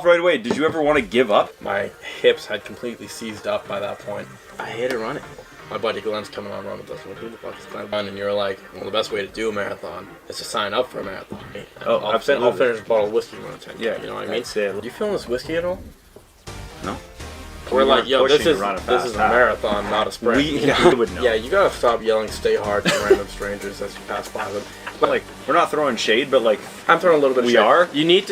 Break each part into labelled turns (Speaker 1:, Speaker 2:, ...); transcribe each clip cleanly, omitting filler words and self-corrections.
Speaker 1: Right away, did you ever want to give up?
Speaker 2: My hips had completely seized up by that point. I hated running. My buddy Glenn's coming on run with us. Who the fuck is Glenn? And you're like, well, the best way to do a marathon is to sign up for a marathon.
Speaker 1: Oh, absolutely.
Speaker 2: I'll finish a bottle of whiskey when it's 10.
Speaker 1: Yeah,
Speaker 2: you know what I mean?
Speaker 1: that's it.
Speaker 2: Do you feeling this whiskey at all?
Speaker 1: No.
Speaker 2: We're like, yo, this is a
Speaker 1: fast
Speaker 2: marathon, not a sprint.
Speaker 1: We would know.
Speaker 2: Yeah, you gotta stop yelling "stay hard" to random strangers as you pass by them.
Speaker 1: But like, we're not throwing shade, but like,
Speaker 2: I'm throwing a little bit of shade.
Speaker 1: We are?
Speaker 2: You need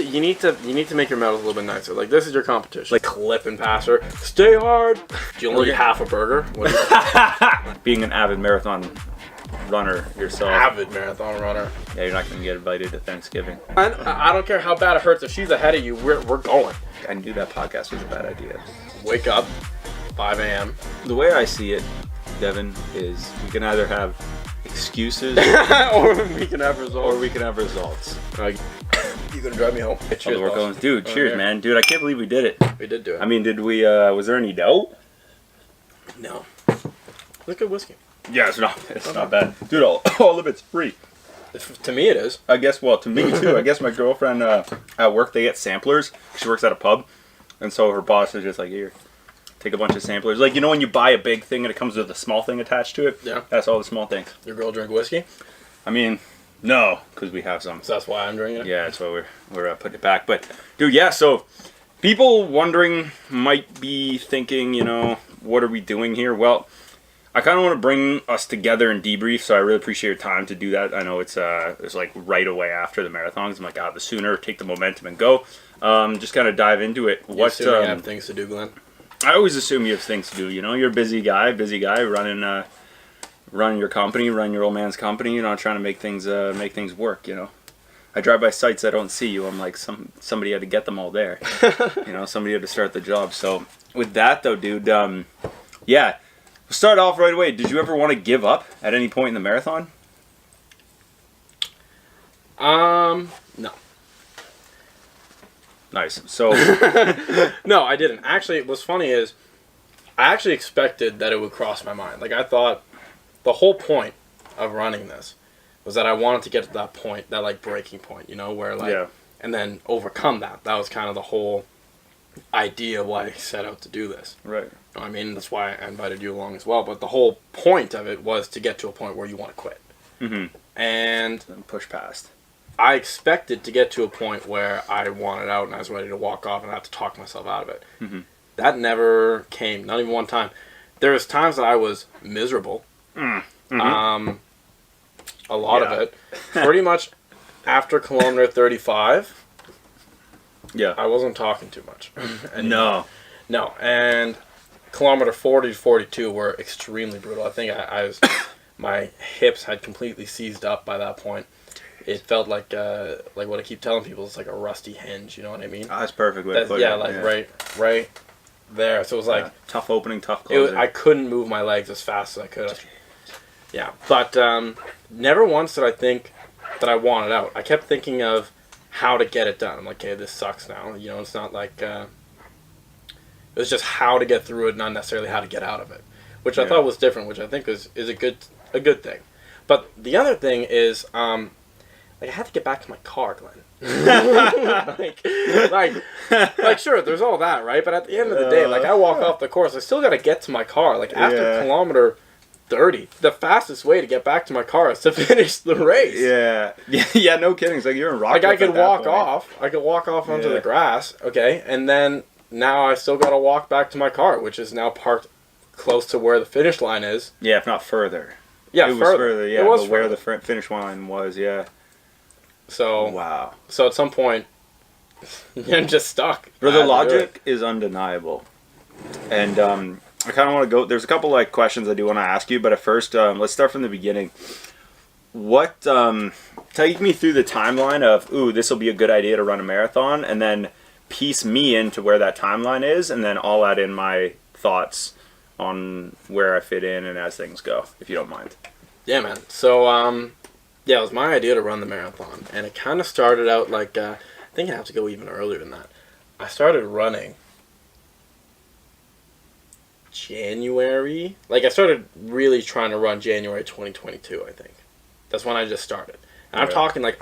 Speaker 2: to make your medals a little bit nicer. Like, this is your competition. Like, clip and passer. Stay hard. Do you only get half a burger? What do you
Speaker 1: being an avid marathon runner yourself.
Speaker 2: Avid marathon runner.
Speaker 1: Yeah, you're not going to get invited to Thanksgiving.
Speaker 2: I don't care how bad it hurts. If she's ahead of you, we're going.
Speaker 1: I knew that podcast was a bad idea.
Speaker 2: Wake up, 5 a.m.
Speaker 1: The way I see it, Devin, is we can either have excuses
Speaker 2: or we can have results. You gonna drive me home? Hey, cheers,
Speaker 1: we're going. Dude, cheers, man. Dude, I can't believe we did it.
Speaker 2: We did do it.
Speaker 1: I mean, did we, was there any doubt?
Speaker 2: No. Look at whiskey.
Speaker 1: Yeah, it's not bad. Dude, all of it's free.
Speaker 2: To me it is.
Speaker 1: I guess, well, to me too. I guess my girlfriend at work, they get samplers. She works at a pub. And so her boss is just like, here, take a bunch of samplers. Like, you know when you buy a big thing and it comes with a small thing attached to it?
Speaker 2: Yeah.
Speaker 1: That's all the small things.
Speaker 2: Your girl drink whiskey?
Speaker 1: I mean, no, because we have some.
Speaker 2: So that's why I'm drinking it?
Speaker 1: Yeah, that's why we're putting it back. But, dude, yeah, so people wondering might be thinking, you know, what are we doing here? Well, I kind of want to bring us together and debrief, so I really appreciate your time to do that. I know it's like right away after the marathons. I'm like, the sooner, take the momentum and go. Just kind of dive into it.
Speaker 2: You assuming I have things to do, Glenn?
Speaker 1: I always assume you have things to do. You know, you're a busy guy running your company, running your old man's company. You're not trying to make things work. You know, I drive by sites I don't see you. I'm like, somebody had to get them all there. You know, somebody had to start the job. So with that though, dude, yeah. We'll start off right away. Did you ever want to give up at any point in the marathon?
Speaker 2: No.
Speaker 1: Nice. So
Speaker 2: no, I didn't. Actually, what's funny is I actually expected that it would cross my mind. Like, I thought the whole point of running this was that I wanted to get to that point, that like breaking point, you know, where like,
Speaker 1: yeah.
Speaker 2: And then overcome that. That was kind of the whole idea why I set out to do this.
Speaker 1: Right.
Speaker 2: I mean, that's why I invited you along as well. But the whole point of it was to get to a point where you want to quit.
Speaker 1: Mm-hmm.
Speaker 2: And
Speaker 1: push past.
Speaker 2: I expected to get to a point where I wanted out and I was ready to walk off and I had to talk myself out of it.
Speaker 1: Mm-hmm.
Speaker 2: That never came, not even one time. There was times that I was miserable.
Speaker 1: Mm-hmm.
Speaker 2: A lot of it. Pretty much after kilometer 35,
Speaker 1: yeah,
Speaker 2: I wasn't talking too much.
Speaker 1: No,
Speaker 2: and kilometer 40 to 42 were extremely brutal. I think I was, my hips had completely seized up by that point. It felt like what I keep telling people, it's like a rusty hinge. You know what I mean?
Speaker 1: Oh, that's perfect way to put it.
Speaker 2: Yeah, like right there. So it was like
Speaker 1: tough opening, tough closing.
Speaker 2: I couldn't move my legs as fast as I could have. Yeah, but never once did I think that I wanted out. I kept thinking of how to get it done. I'm like, okay, this sucks now. You know, it's not like it was just how to get through it, not necessarily how to get out of it, which I thought was different, which I think is a good thing. But the other thing is, like, I had to get back to my car, Glenn. like, sure, there's all that, right? But at the end of the day, like, I walk off the course, I still got to get to my car. Like, after kilometer 30, the fastest way to get back to my car is to finish the race.
Speaker 1: Yeah, no kidding. It's like you're in rock.
Speaker 2: Like, I could walk off onto the grass, okay, and then now I still got to walk back to my car, which is now parked close to where the finish line is.
Speaker 1: Yeah, if not further.
Speaker 2: Yeah,
Speaker 1: it was further. Yeah,
Speaker 2: it was
Speaker 1: but where the finish line was, yeah.
Speaker 2: So
Speaker 1: wow.
Speaker 2: So at some point, you're just stuck.
Speaker 1: But the logic is undeniable, and I kind of want to go. There's a couple like questions I do want to ask you, but at first, let's start from the beginning. What take me through the timeline of this will be a good idea to run a marathon, and then piece me into where that timeline is, and then I'll add in my thoughts on where I fit in and as things go, if you don't mind.
Speaker 2: Yeah, man. So yeah, it was my idea to run the marathon, and it kind of started out like I think I have to go even earlier than that. I started running January. Like, I started really trying to run January 2022, I think. That's when I just started. And I'm talking like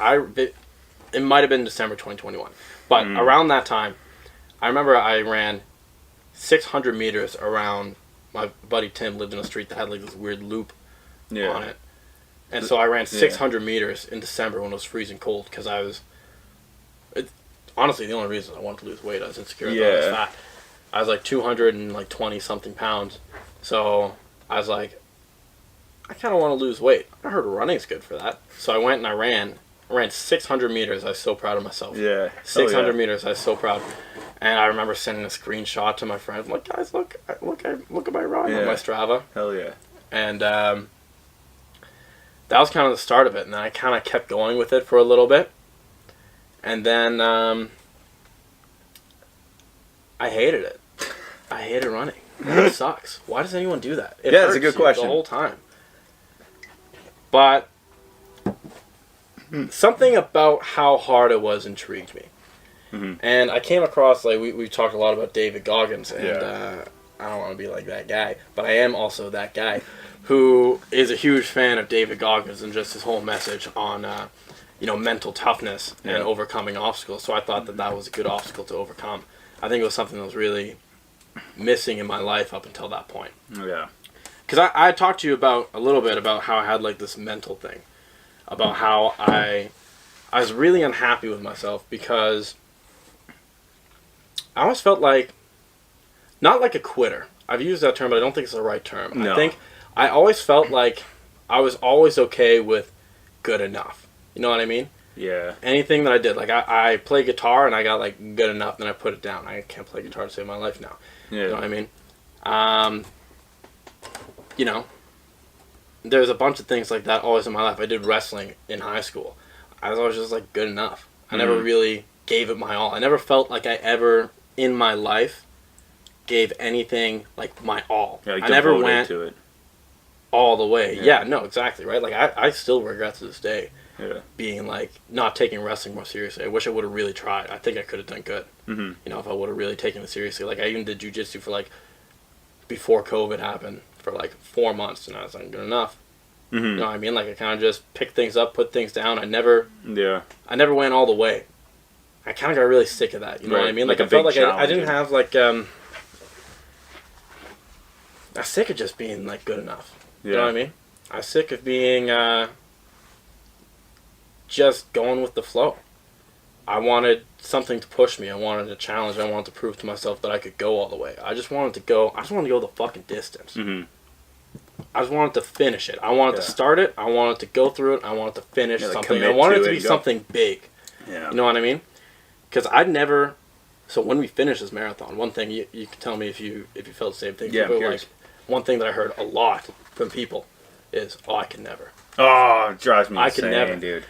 Speaker 2: it might have been December 2021. But around that time, I remember I ran 600 meters around. My buddy Tim lived in a street that had like this weird loop on it. And so I ran 600 meters in December when it was freezing cold because I was... honestly, the only reason I wanted to lose weight, I was insecure. I thought I was fat. I was like 220-something pounds. So I was like, I kind of want to lose weight. I heard running's good for that. So I went and I ran 600 meters. I was so proud of myself.
Speaker 1: Yeah.
Speaker 2: 600 meters. I was so proud. And I remember sending a screenshot to my friends. I'm like, guys, look at my run on my Strava.
Speaker 1: Hell yeah.
Speaker 2: And that was kind of the start of it. And then I kind of kept going with it for a little bit. And then I hated it. I hated running. It sucks. Why does anyone do that? It
Speaker 1: it's a good question.
Speaker 2: The whole time. But something about how hard it was intrigued me. Mm-hmm. And I came across, like, we talked a lot about David Goggins, and I don't want to be like that guy, but I am also that guy who is a huge fan of David Goggins and just his whole message on, mental toughness and overcoming obstacles. So I thought that was a good obstacle to overcome. I think it was something that was really missing in my life up until that point.
Speaker 1: Yeah.
Speaker 2: Because I talked to you a little bit about how I had, like, this mental thing, about how I was really unhappy with myself because I always felt like, not like a quitter. I've used that term, but I don't think it's the right term.
Speaker 1: No.
Speaker 2: I think I always felt like I was always okay with good enough. You know what I mean?
Speaker 1: Yeah.
Speaker 2: Anything that I did, like I play guitar and I got like good enough, then I put it down. I can't play guitar to save my life now. Yeah. You know what I mean? There's a bunch of things like that always in my life. I did wrestling in high school. I was always just like good enough. I never really gave it my all. I never felt like I ever in my life gave anything like my all.
Speaker 1: Yeah, like
Speaker 2: I never
Speaker 1: devoted
Speaker 2: went
Speaker 1: to it
Speaker 2: all the way. Yeah, no, exactly, right? Like I still regret to this day being like not taking wrestling more seriously. I wish I would have really tried. I think I could have done good. Mm-hmm. If I would have really taken it seriously. Like I even did jiu-jitsu for like before COVID happened for like 4 months, and I was like, good enough. Mm-hmm. You know what I mean? Like I kind of just picked things up, put things down. I never went all the way. I kind of got really sick of that. You know what I mean? Like I felt like I didn't have like I was sick of just being like good enough. You know what I mean? I was sick of being just going with the flow. I wanted something to push me. I wanted a challenge. I wanted to prove to myself that I could go all the way. I just wanted to go the fucking distance. Mm-hmm. I just wanted to finish it. I wanted to start it. I wanted to go through it. I wanted to finish something. I wanted it to be something big. Yeah. You know what I mean? Because I'd never... So when we finished this marathon, one thing, you can tell me if you felt the same thing.
Speaker 1: Yeah,
Speaker 2: like, one thing that I heard a lot from people is, I can never.
Speaker 1: Oh, it drives me insane,
Speaker 2: I can never.
Speaker 1: Dude.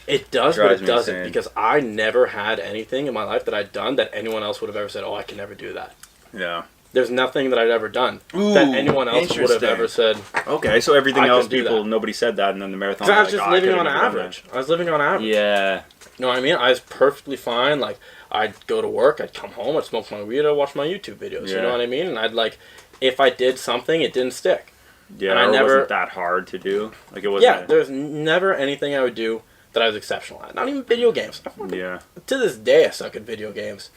Speaker 2: It does, but it doesn't, because I never had anything in my life that I'd done that anyone else would have ever said, I can never do that.
Speaker 1: Yeah.
Speaker 2: There's nothing that I'd ever done that anyone else would have ever said.
Speaker 1: Okay, so everything else, nobody said that, and then the marathon.
Speaker 2: Because I was just living on average. I was living on average.
Speaker 1: Yeah.
Speaker 2: You know what I mean? I was perfectly fine. Like, I'd go to work, I'd come home, I'd smoke my weed, I'd watch my YouTube videos. Yeah. You know what I mean? And I'd like, if I did something, it didn't stick.
Speaker 1: Yeah, and it wasn't that hard to do. Like it wasn't.
Speaker 2: Yeah, there's never anything I would do that I was exceptional at. Not even video games. To this day, I suck at video games.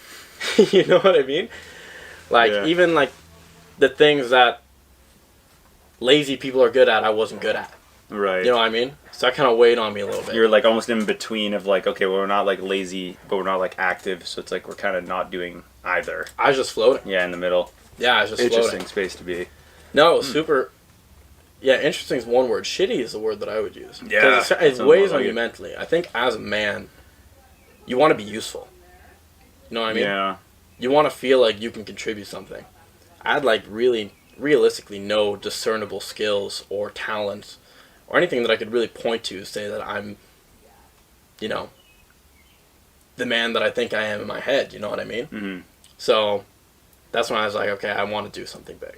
Speaker 2: You know what I mean? Like, even, like, the things that lazy people are good at, I wasn't good at.
Speaker 1: Right.
Speaker 2: You know what I mean? So that kind of weighed on me a little bit.
Speaker 1: You're, like, almost in between of, like, okay, well, we're not, like, lazy, but we're not, like, active, so it's, like, we're kind of not doing either.
Speaker 2: I was just floating.
Speaker 1: Yeah, in the middle.
Speaker 2: Yeah, I was just
Speaker 1: Interesting
Speaker 2: floating.
Speaker 1: Space to be.
Speaker 2: No, it was super... Yeah, interesting is one word. Shitty is the word that I would use.
Speaker 1: Yeah.
Speaker 2: Because it weighs on you mentally. I think as a man, you want to be useful. You know what I mean?
Speaker 1: Yeah.
Speaker 2: You want to feel like you can contribute something. I had, like, really, realistically no discernible skills or talents or anything that I could really point to say that I'm, you know, the man that I think I am in my head. You know what I mean? Mm-hmm. So that's when I was like, okay, I want to do something big.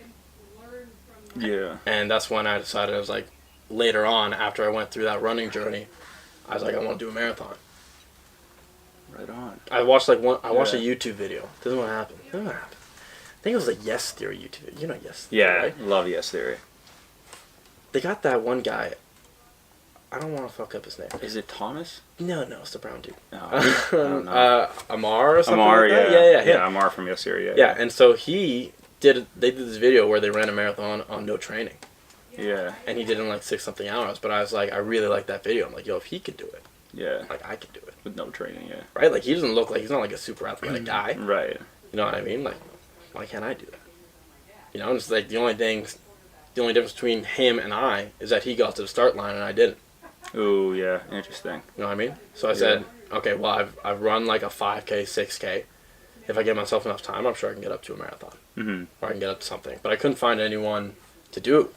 Speaker 1: Yeah.
Speaker 2: And that's when I decided, I was like, later on, after I went through that running journey, I was like, I want to do a marathon.
Speaker 1: Right on.
Speaker 2: I watched a YouTube video. This is what happened. I think it was a Yes Theory YouTube video. You know Yes Theory, right?
Speaker 1: Love Yes Theory.
Speaker 2: They got that one guy. I don't want to fuck up his name.
Speaker 1: Is it Thomas?
Speaker 2: No, it's the brown dude.
Speaker 1: No, I don't know.
Speaker 2: Amar or something
Speaker 1: Amar,
Speaker 2: like that?
Speaker 1: yeah.
Speaker 2: Yeah.
Speaker 1: Yeah, Amar from Syria.
Speaker 2: Yeah, and so they did this video where they ran a marathon on no training.
Speaker 1: Yeah.
Speaker 2: And he did it in like 6-something hours. But I was like, I really like that video. I'm like, yo, if he could do it,
Speaker 1: Yeah.
Speaker 2: like I could do it.
Speaker 1: With no training, yeah.
Speaker 2: Right? Like, he doesn't look like, he's not like a super athletic guy.
Speaker 1: Right.
Speaker 2: You know what I mean? Like, why can't I do that? You know, and it's like the only difference between him and I is that he got to the start line and I didn't.
Speaker 1: Ooh, yeah. Interesting.
Speaker 2: You know what I mean? So I said, okay, well, I've run like a 5K, 6K. If I give myself enough time, I'm sure I can get up to a marathon.
Speaker 1: Mm-hmm.
Speaker 2: Or I can get up to something. But I couldn't find anyone to do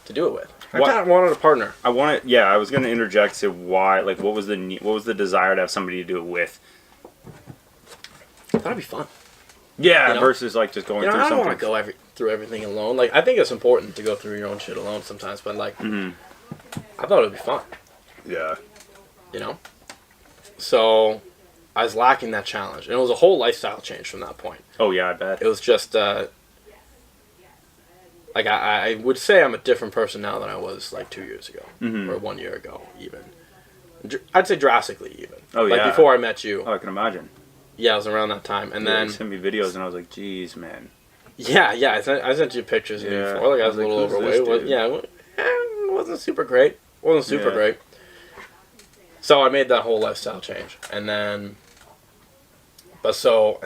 Speaker 2: it with. I kind of wanted a partner.
Speaker 1: I was going to interject to why, like, what was the desire to have somebody to do it with?
Speaker 2: I thought it'd be fun.
Speaker 1: Yeah,
Speaker 2: you know?
Speaker 1: versus like just going through
Speaker 2: I don't
Speaker 1: something.
Speaker 2: want to go through everything alone. Like, I think it's important to go through your own shit alone sometimes, but like, I thought it would be fun.
Speaker 1: Yeah.
Speaker 2: You know? So, I was lacking that challenge. And it was a whole lifestyle change from that point.
Speaker 1: Oh, yeah, I bet.
Speaker 2: It was just, like, I would say I'm a different person now than I was, like, 2 years ago. Or 1 year ago, even. I'd say drastically, even.
Speaker 1: Oh,
Speaker 2: like,
Speaker 1: yeah.
Speaker 2: before I met you.
Speaker 1: Oh, I can imagine.
Speaker 2: Yeah, it was around that time. And then...
Speaker 1: You sent me videos, and I was like, geez, man.
Speaker 2: Yeah, I sent you pictures of me before. Like, I was a little overweight. It wasn't super great. Great. So I made that whole lifestyle change. And then... But so...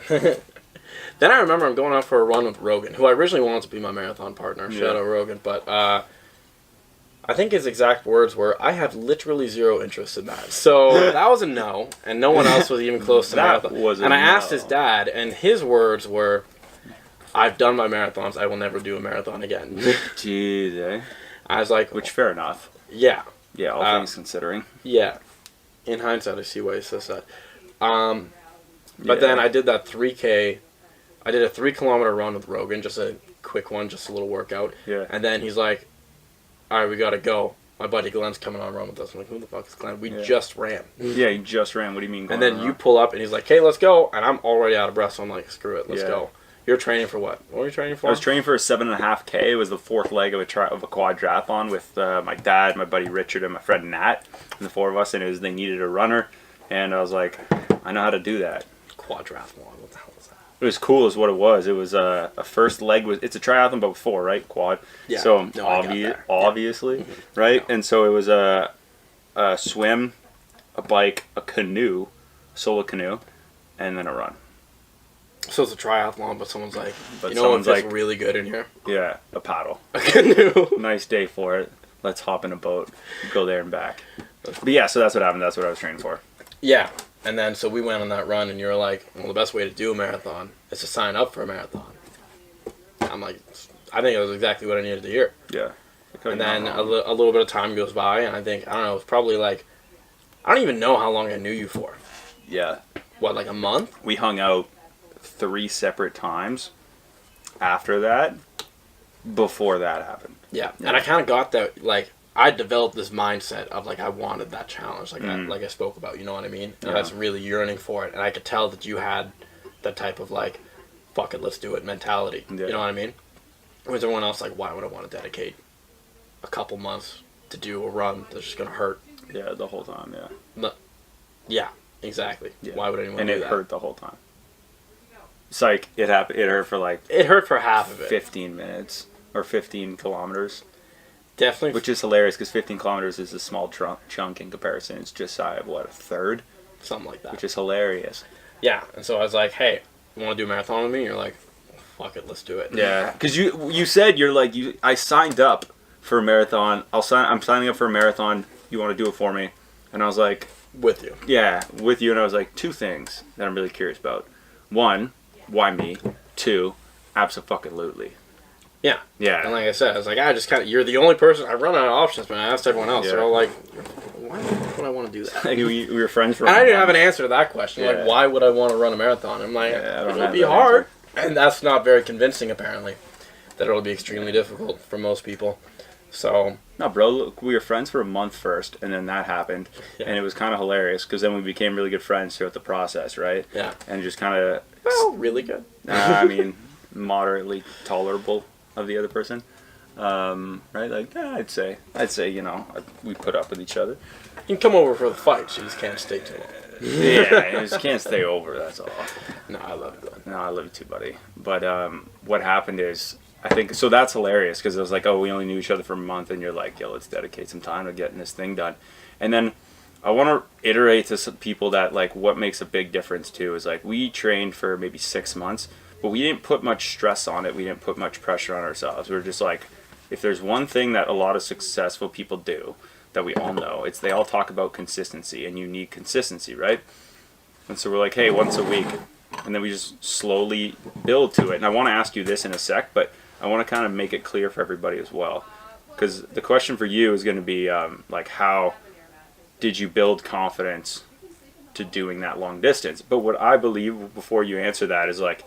Speaker 2: Then I remember I'm going out for a run with Rogan, who I originally wanted to be my marathon partner. Shout out Rogan. But I think his exact words were, I have literally zero interest in that. So that was a no, and no one else was even close to marathon. And I asked his dad, and his words were, I've done my marathons, I will never do a marathon again.
Speaker 1: Jeez, eh?
Speaker 2: I was like...
Speaker 1: Which, fair enough.
Speaker 2: Yeah.
Speaker 1: Yeah, all things considering.
Speaker 2: Yeah. In hindsight, I see why he says that. But then I did that 3K... I did a 3-kilometer run with Rogan, just a quick one, just a little workout.
Speaker 1: Yeah.
Speaker 2: And then he's like, all right, we got to go. My buddy Glenn's coming on run with us. I'm like, who the fuck is Glenn? We just ran.
Speaker 1: Yeah, you just ran. What do you mean?
Speaker 2: And then you pull up, and he's like, hey, let's go. And I'm already out of breath, so I'm like, screw it, let's go. You're training for what? What were you training for?
Speaker 1: I was training for a 7.5K. It was the fourth leg of a quad triathlon with my dad, my buddy Richard, and my friend Nat, and the four of us. And they needed a runner, and I was like, I know how to do that.
Speaker 2: Quad triathlon. What the hell is that?
Speaker 1: It was cool, is what it was. It was a first leg it's a triathlon, but with 4, right? Quad.
Speaker 2: Yeah.
Speaker 1: So
Speaker 2: No,
Speaker 1: obviously, right? And so it was a swim, a bike, a canoe, solo canoe, and then a run.
Speaker 2: So it's a triathlon, but someone's like,
Speaker 1: But
Speaker 2: you know what feels
Speaker 1: like,
Speaker 2: really good in here?
Speaker 1: Yeah, a paddle.
Speaker 2: A canoe.
Speaker 1: Nice day for it. Let's hop in a boat, go there and back. But yeah, so that's what happened. That's what I was training for.
Speaker 2: Yeah. And then, so we went on that run, and you're like, well, the best way to do a marathon is to sign up for a marathon. I'm like, I think it was exactly what I needed to hear.
Speaker 1: Yeah.
Speaker 2: And then a little bit of time goes by, and I think, I don't know, it's probably like, I don't even know how long I knew you for.
Speaker 1: Yeah.
Speaker 2: What, like a month?
Speaker 1: We hung out 3 separate times after that, before that happened.
Speaker 2: Yeah. And I kind of got that, like, I developed this mindset of, like, I wanted that challenge, like I spoke about, you know what I mean? And I was really yearning for it, and I could tell that you had that type of, like, fuck it, let's do it mentality. Yeah. You know what I mean? Whereas everyone else, like, why would I want to dedicate a couple months to do a run that's just going to hurt?
Speaker 1: Yeah, the whole time, yeah.
Speaker 2: No, yeah, exactly. Yeah. Why would anyone do
Speaker 1: that? And it hurt the whole time. It's like, it hurt for, like...
Speaker 2: It hurt for half of it.
Speaker 1: 15 minutes, or 15 kilometers.
Speaker 2: Definitely.
Speaker 1: Which is hilarious, because 15 kilometers is a small chunk in comparison. It's just shy of, what, a third?
Speaker 2: Something like that.
Speaker 1: Which is hilarious.
Speaker 2: Yeah, and so I was like, hey, you want to do a marathon with me? And you're like, fuck it, let's do it.
Speaker 1: Yeah, because you said, you're like, I signed up for a marathon. I'm signing up for a marathon. You want to do it for me? And I was like...
Speaker 2: With you.
Speaker 1: Yeah, with you. And I was like, 2 things that I'm really curious about. 1, why me? 2, abso-fucking-lutely.
Speaker 2: Yeah.
Speaker 1: Yeah.
Speaker 2: And like I said, I was like, you're the only person, I run out of options, but I asked everyone else. They're all like, why would I want to do that?
Speaker 1: we were friends for
Speaker 2: And I didn't have an answer to that question.
Speaker 1: Yeah.
Speaker 2: Like, why would I want to run a marathon? I'm like, it'll be hard. Answer. And that's not very convincing, apparently. That it'll be extremely difficult for most people. So...
Speaker 1: No, bro, look, we were friends for a month first, and then that happened. Yeah. And it was kind of hilarious, because then we became really good friends throughout the process, right?
Speaker 2: Yeah.
Speaker 1: And just kind of...
Speaker 2: Well, really good.
Speaker 1: I mean, moderately tolerable of the other person. right? Like, I'd say, we put up with each other.
Speaker 2: You can come over for the fight. You just can't stay too long.
Speaker 1: Yeah, you just can't stay over. That's all.
Speaker 2: No, I love you, bud.
Speaker 1: No, I love you too, buddy. But what happened is, I think so. That's hilarious because it was like, oh, we only knew each other for a month, and you're like, yo, let's dedicate some time to getting this thing done. And then I want to iterate to some people that like what makes a big difference too is like we trained for maybe 6 months, but we didn't put much stress on it. We didn't put much pressure on ourselves. We were just like, if there's one thing that a lot of successful people do that we all know, it's they all talk about consistency, and you need consistency, right? And so we're like, hey, once a week, and then we just slowly build to it. And I want to ask you this in a sec, but I want to kind of make it clear for everybody as well, because the question for you is going to be like, how did you build confidence to doing that long distance? But what I believe before you answer that is like,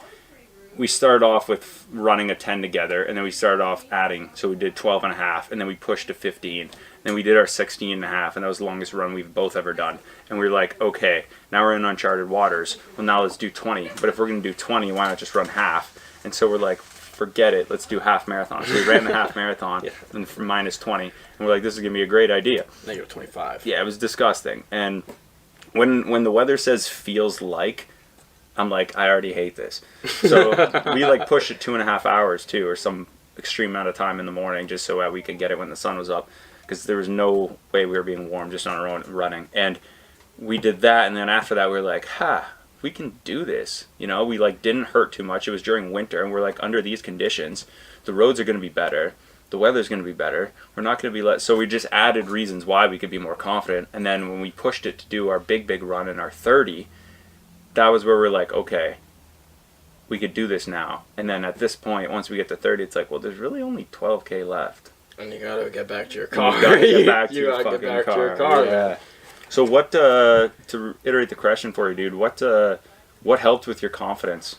Speaker 1: we started off with running a 10 together, and then we started off adding. So we did 12 and a half, and then we pushed to 15. Then we did our 16 and a half, and that was the longest run we've both ever done. And we were like, okay, now we're in uncharted waters. Well, now let's do 20. But if we're going to do 20, why not just run half? And so we're like, forget it. Let's do half marathon. So we ran the half marathon and for minus 20. And we're like, this is going to be a great idea.
Speaker 2: Negative 25.
Speaker 1: Yeah, it was disgusting. And when the weather says feels like, I'm like, I already hate this. So we like pushed it 2.5 hours too, or some extreme amount of time in the morning, just so we could get it when the sun was up, because there was no way we were being warm just on our own running. And we did that, and then after that we were like, we can do this. You know, we like didn't hurt too much. It was during winter, and we're like, under these conditions, the roads are going to be better. The weather's going to be better. We're not going to be so we just added reasons why we could be more confident. And then when we pushed it to do our big run in our 30, that was where we're like, okay, we could do this now. And then at this point, once we get to 30, it's like, well, there's really only 12K left.
Speaker 2: And you gotta get back to your car.
Speaker 1: You gotta get back to your fucking car.
Speaker 2: Yeah.
Speaker 1: So what, to iterate the question for you, dude, what helped with your confidence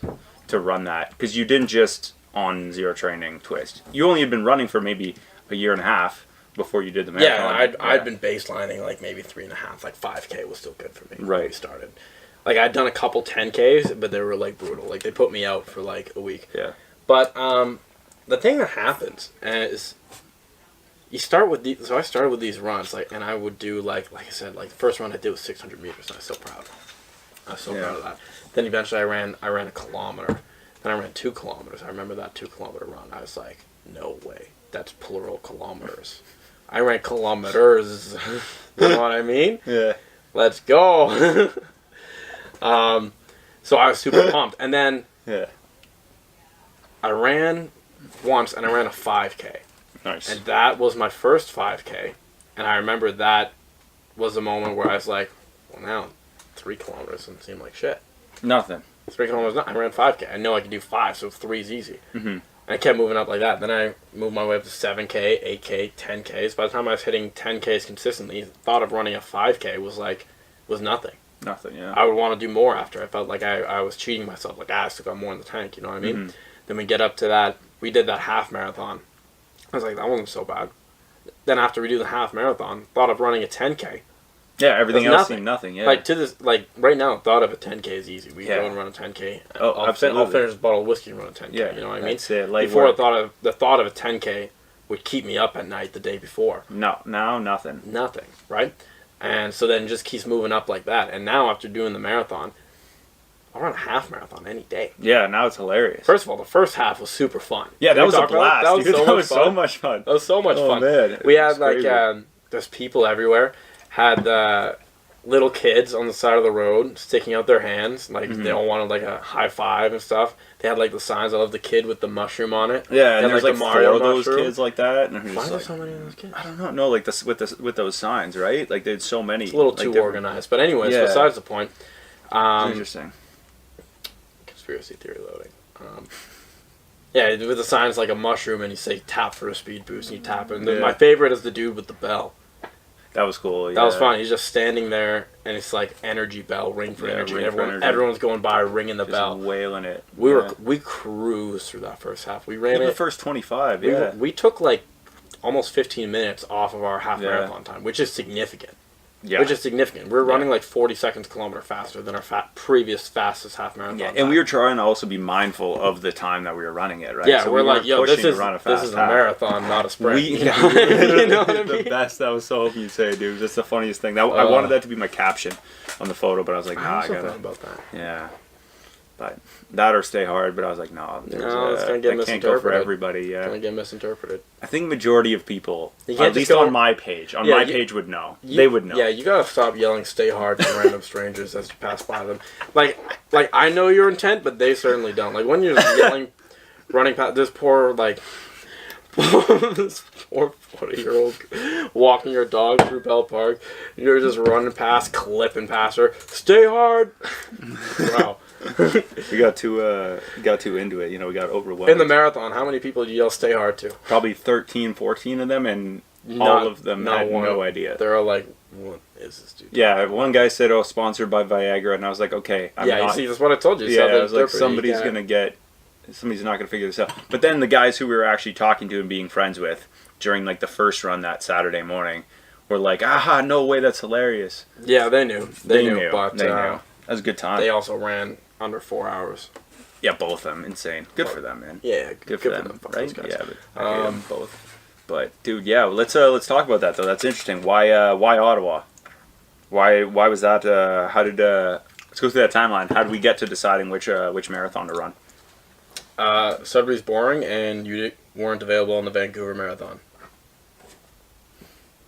Speaker 1: to run that? Because you didn't just on zero training twist. You only had been running for maybe a year and a half before you did the marathon.
Speaker 2: Yeah, I'd been baselining like maybe 3.5. Like 5K was still good for me
Speaker 1: right.
Speaker 2: when we started. Like, I'd done a couple 10Ks, but they were, like, brutal. Like, they put me out for, like, a week.
Speaker 1: Yeah.
Speaker 2: But the thing that happens is you start with these... So I started with these runs, like, and I would do, like I said, like, the first run I did was 600 meters, and I was so proud. I was so proud of that. Then eventually I ran a kilometer. Then I ran 2 kilometers. I remember that 2-kilometer run. I was like, no way. That's plural kilometers. I ran kilometers. You know what I mean?
Speaker 1: Yeah.
Speaker 2: Let's go. So I was super pumped. And then I ran once, and I ran a 5K.
Speaker 1: Nice.
Speaker 2: And that was my first 5K. And I remember that was a moment where I was like, well, now 3 kilometers doesn't seem like shit.
Speaker 1: Nothing.
Speaker 2: 3 kilometers, I ran 5K. I know I could do 5, so 3 is easy.
Speaker 1: Mm-hmm.
Speaker 2: And I kept moving up like that. Then I moved my way up to 7K, 8K, 10Ks. By the time I was hitting 10Ks consistently, the thought of running a 5K was nothing.
Speaker 1: Nothing, yeah.
Speaker 2: I would want to do more after. I felt like I was cheating myself. Like, I still got more in the tank, you know what I mean? Mm-hmm. Then we get up to that. We did that half marathon. I was like, that wasn't so bad. Then after we do the half marathon, thought of running a 10K.
Speaker 1: Yeah, everything else seemed nothing, yeah.
Speaker 2: Like, right now, thought of a 10K is easy. We go and run a 10K.
Speaker 1: Oh, absolutely.
Speaker 2: I'll finish a bottle of whiskey and run a 10K, you know what I mean?
Speaker 1: Before
Speaker 2: the thought of a 10K would keep me up at night the day before.
Speaker 1: No, now nothing.
Speaker 2: Nothing, right? And so then just keeps moving up like that. And now after doing the marathon, I'll run a half marathon any day.
Speaker 1: Yeah, now it's hilarious.
Speaker 2: First of all, the first half was super fun.
Speaker 1: Yeah, that was a blast.
Speaker 2: That was so much
Speaker 1: fun.
Speaker 2: That was so much fun.
Speaker 1: Man.
Speaker 2: We had there's people everywhere. Had little kids on the side of the road sticking out their hands. Like, they all wanted like a high five and stuff. They had like the signs. I love the kid with the mushroom on it.
Speaker 1: Yeah, and there's like
Speaker 2: the
Speaker 1: 4 of those kids like that. And
Speaker 2: why are there so many of those kids?
Speaker 1: I don't know. No, like with those signs, right? Like there's so many.
Speaker 2: It's a little too organized. But anyways, besides the point.
Speaker 1: Interesting.
Speaker 2: Conspiracy theory loading. Yeah, with the signs like a mushroom, and you say tap for a speed boost, and you tap it. And my favorite is the dude with the bell.
Speaker 1: That was cool. Yeah.
Speaker 2: That was fun. He's just standing there, and it's like energy bell, ring for energy. Everyone's going by, ringing the bell,
Speaker 1: wailing it.
Speaker 2: We cruised through that first half. We ran
Speaker 1: the first 25. Yeah,
Speaker 2: we took like almost 15 minutes off of our half marathon time, which is significant.
Speaker 1: Yeah.
Speaker 2: which is significant. We're running like 40 seconds kilometer faster than our previous fastest half marathon.
Speaker 1: Yeah,
Speaker 2: time.
Speaker 1: and we were trying to also be mindful of the time that we were running it, right?
Speaker 2: Yeah,
Speaker 1: so
Speaker 2: we're
Speaker 1: we
Speaker 2: like,
Speaker 1: weren't
Speaker 2: yo,
Speaker 1: pushing
Speaker 2: this
Speaker 1: to
Speaker 2: is
Speaker 1: run a fast
Speaker 2: a
Speaker 1: half.
Speaker 2: marathon, not a sprint.
Speaker 1: You
Speaker 2: know what I mean?
Speaker 1: The best. I was so hoping you'd say, dude. That's the funniest thing. I wanted that to be my caption on the photo, but I was like, nah, I
Speaker 2: also
Speaker 1: gotta.
Speaker 2: thought about that.
Speaker 1: Yeah. But that or stay hard, but I was like, no,
Speaker 2: it's gonna get
Speaker 1: that can't go for everybody. Yeah,
Speaker 2: it's gonna get misinterpreted.
Speaker 1: I think majority of people,
Speaker 2: You can't
Speaker 1: at least
Speaker 2: just go-
Speaker 1: on my page, would know. They would know.
Speaker 2: Yeah, you gotta stop yelling "stay hard" to random strangers as you pass by them. Like I know your intent, but they certainly don't. Like when you're just yelling, running past this poor this poor 40-year-old walking your dog through Bell Park. You're just running past, clipping past her. Stay hard. Wow.
Speaker 1: We got too into it. We got overwhelmed.
Speaker 2: In the marathon, how many people did you yell "stay hard" to?
Speaker 1: Probably 13, 14 of them, and all of them had no idea.
Speaker 2: They're all like, "What is this dude?"
Speaker 1: Yeah, one guy said, "Oh, sponsored by Viagra," and I was like, "Okay,
Speaker 2: you see, that's what I told you.
Speaker 1: Yeah, I was like, somebody's not gonna figure this out. But then the guys who we were actually talking to and being friends with during like the first run that Saturday morning were like, "Aha, no way, that's hilarious."
Speaker 2: Yeah, they knew. They knew. But
Speaker 1: they knew. That was a good time.
Speaker 2: They also ran under 4 hours.
Speaker 1: Yeah, both of them, insane. Good for them, man.
Speaker 2: Yeah,
Speaker 1: good for them, right?
Speaker 2: Guys.
Speaker 1: Yeah, but I hate them both. But dude, yeah, let's talk about that though. That's interesting. Why Ottawa? Why was that? How did let's go through that timeline. How did we get to deciding which marathon to run?
Speaker 2: Sudbury's boring, and you weren't available on the Vancouver Marathon.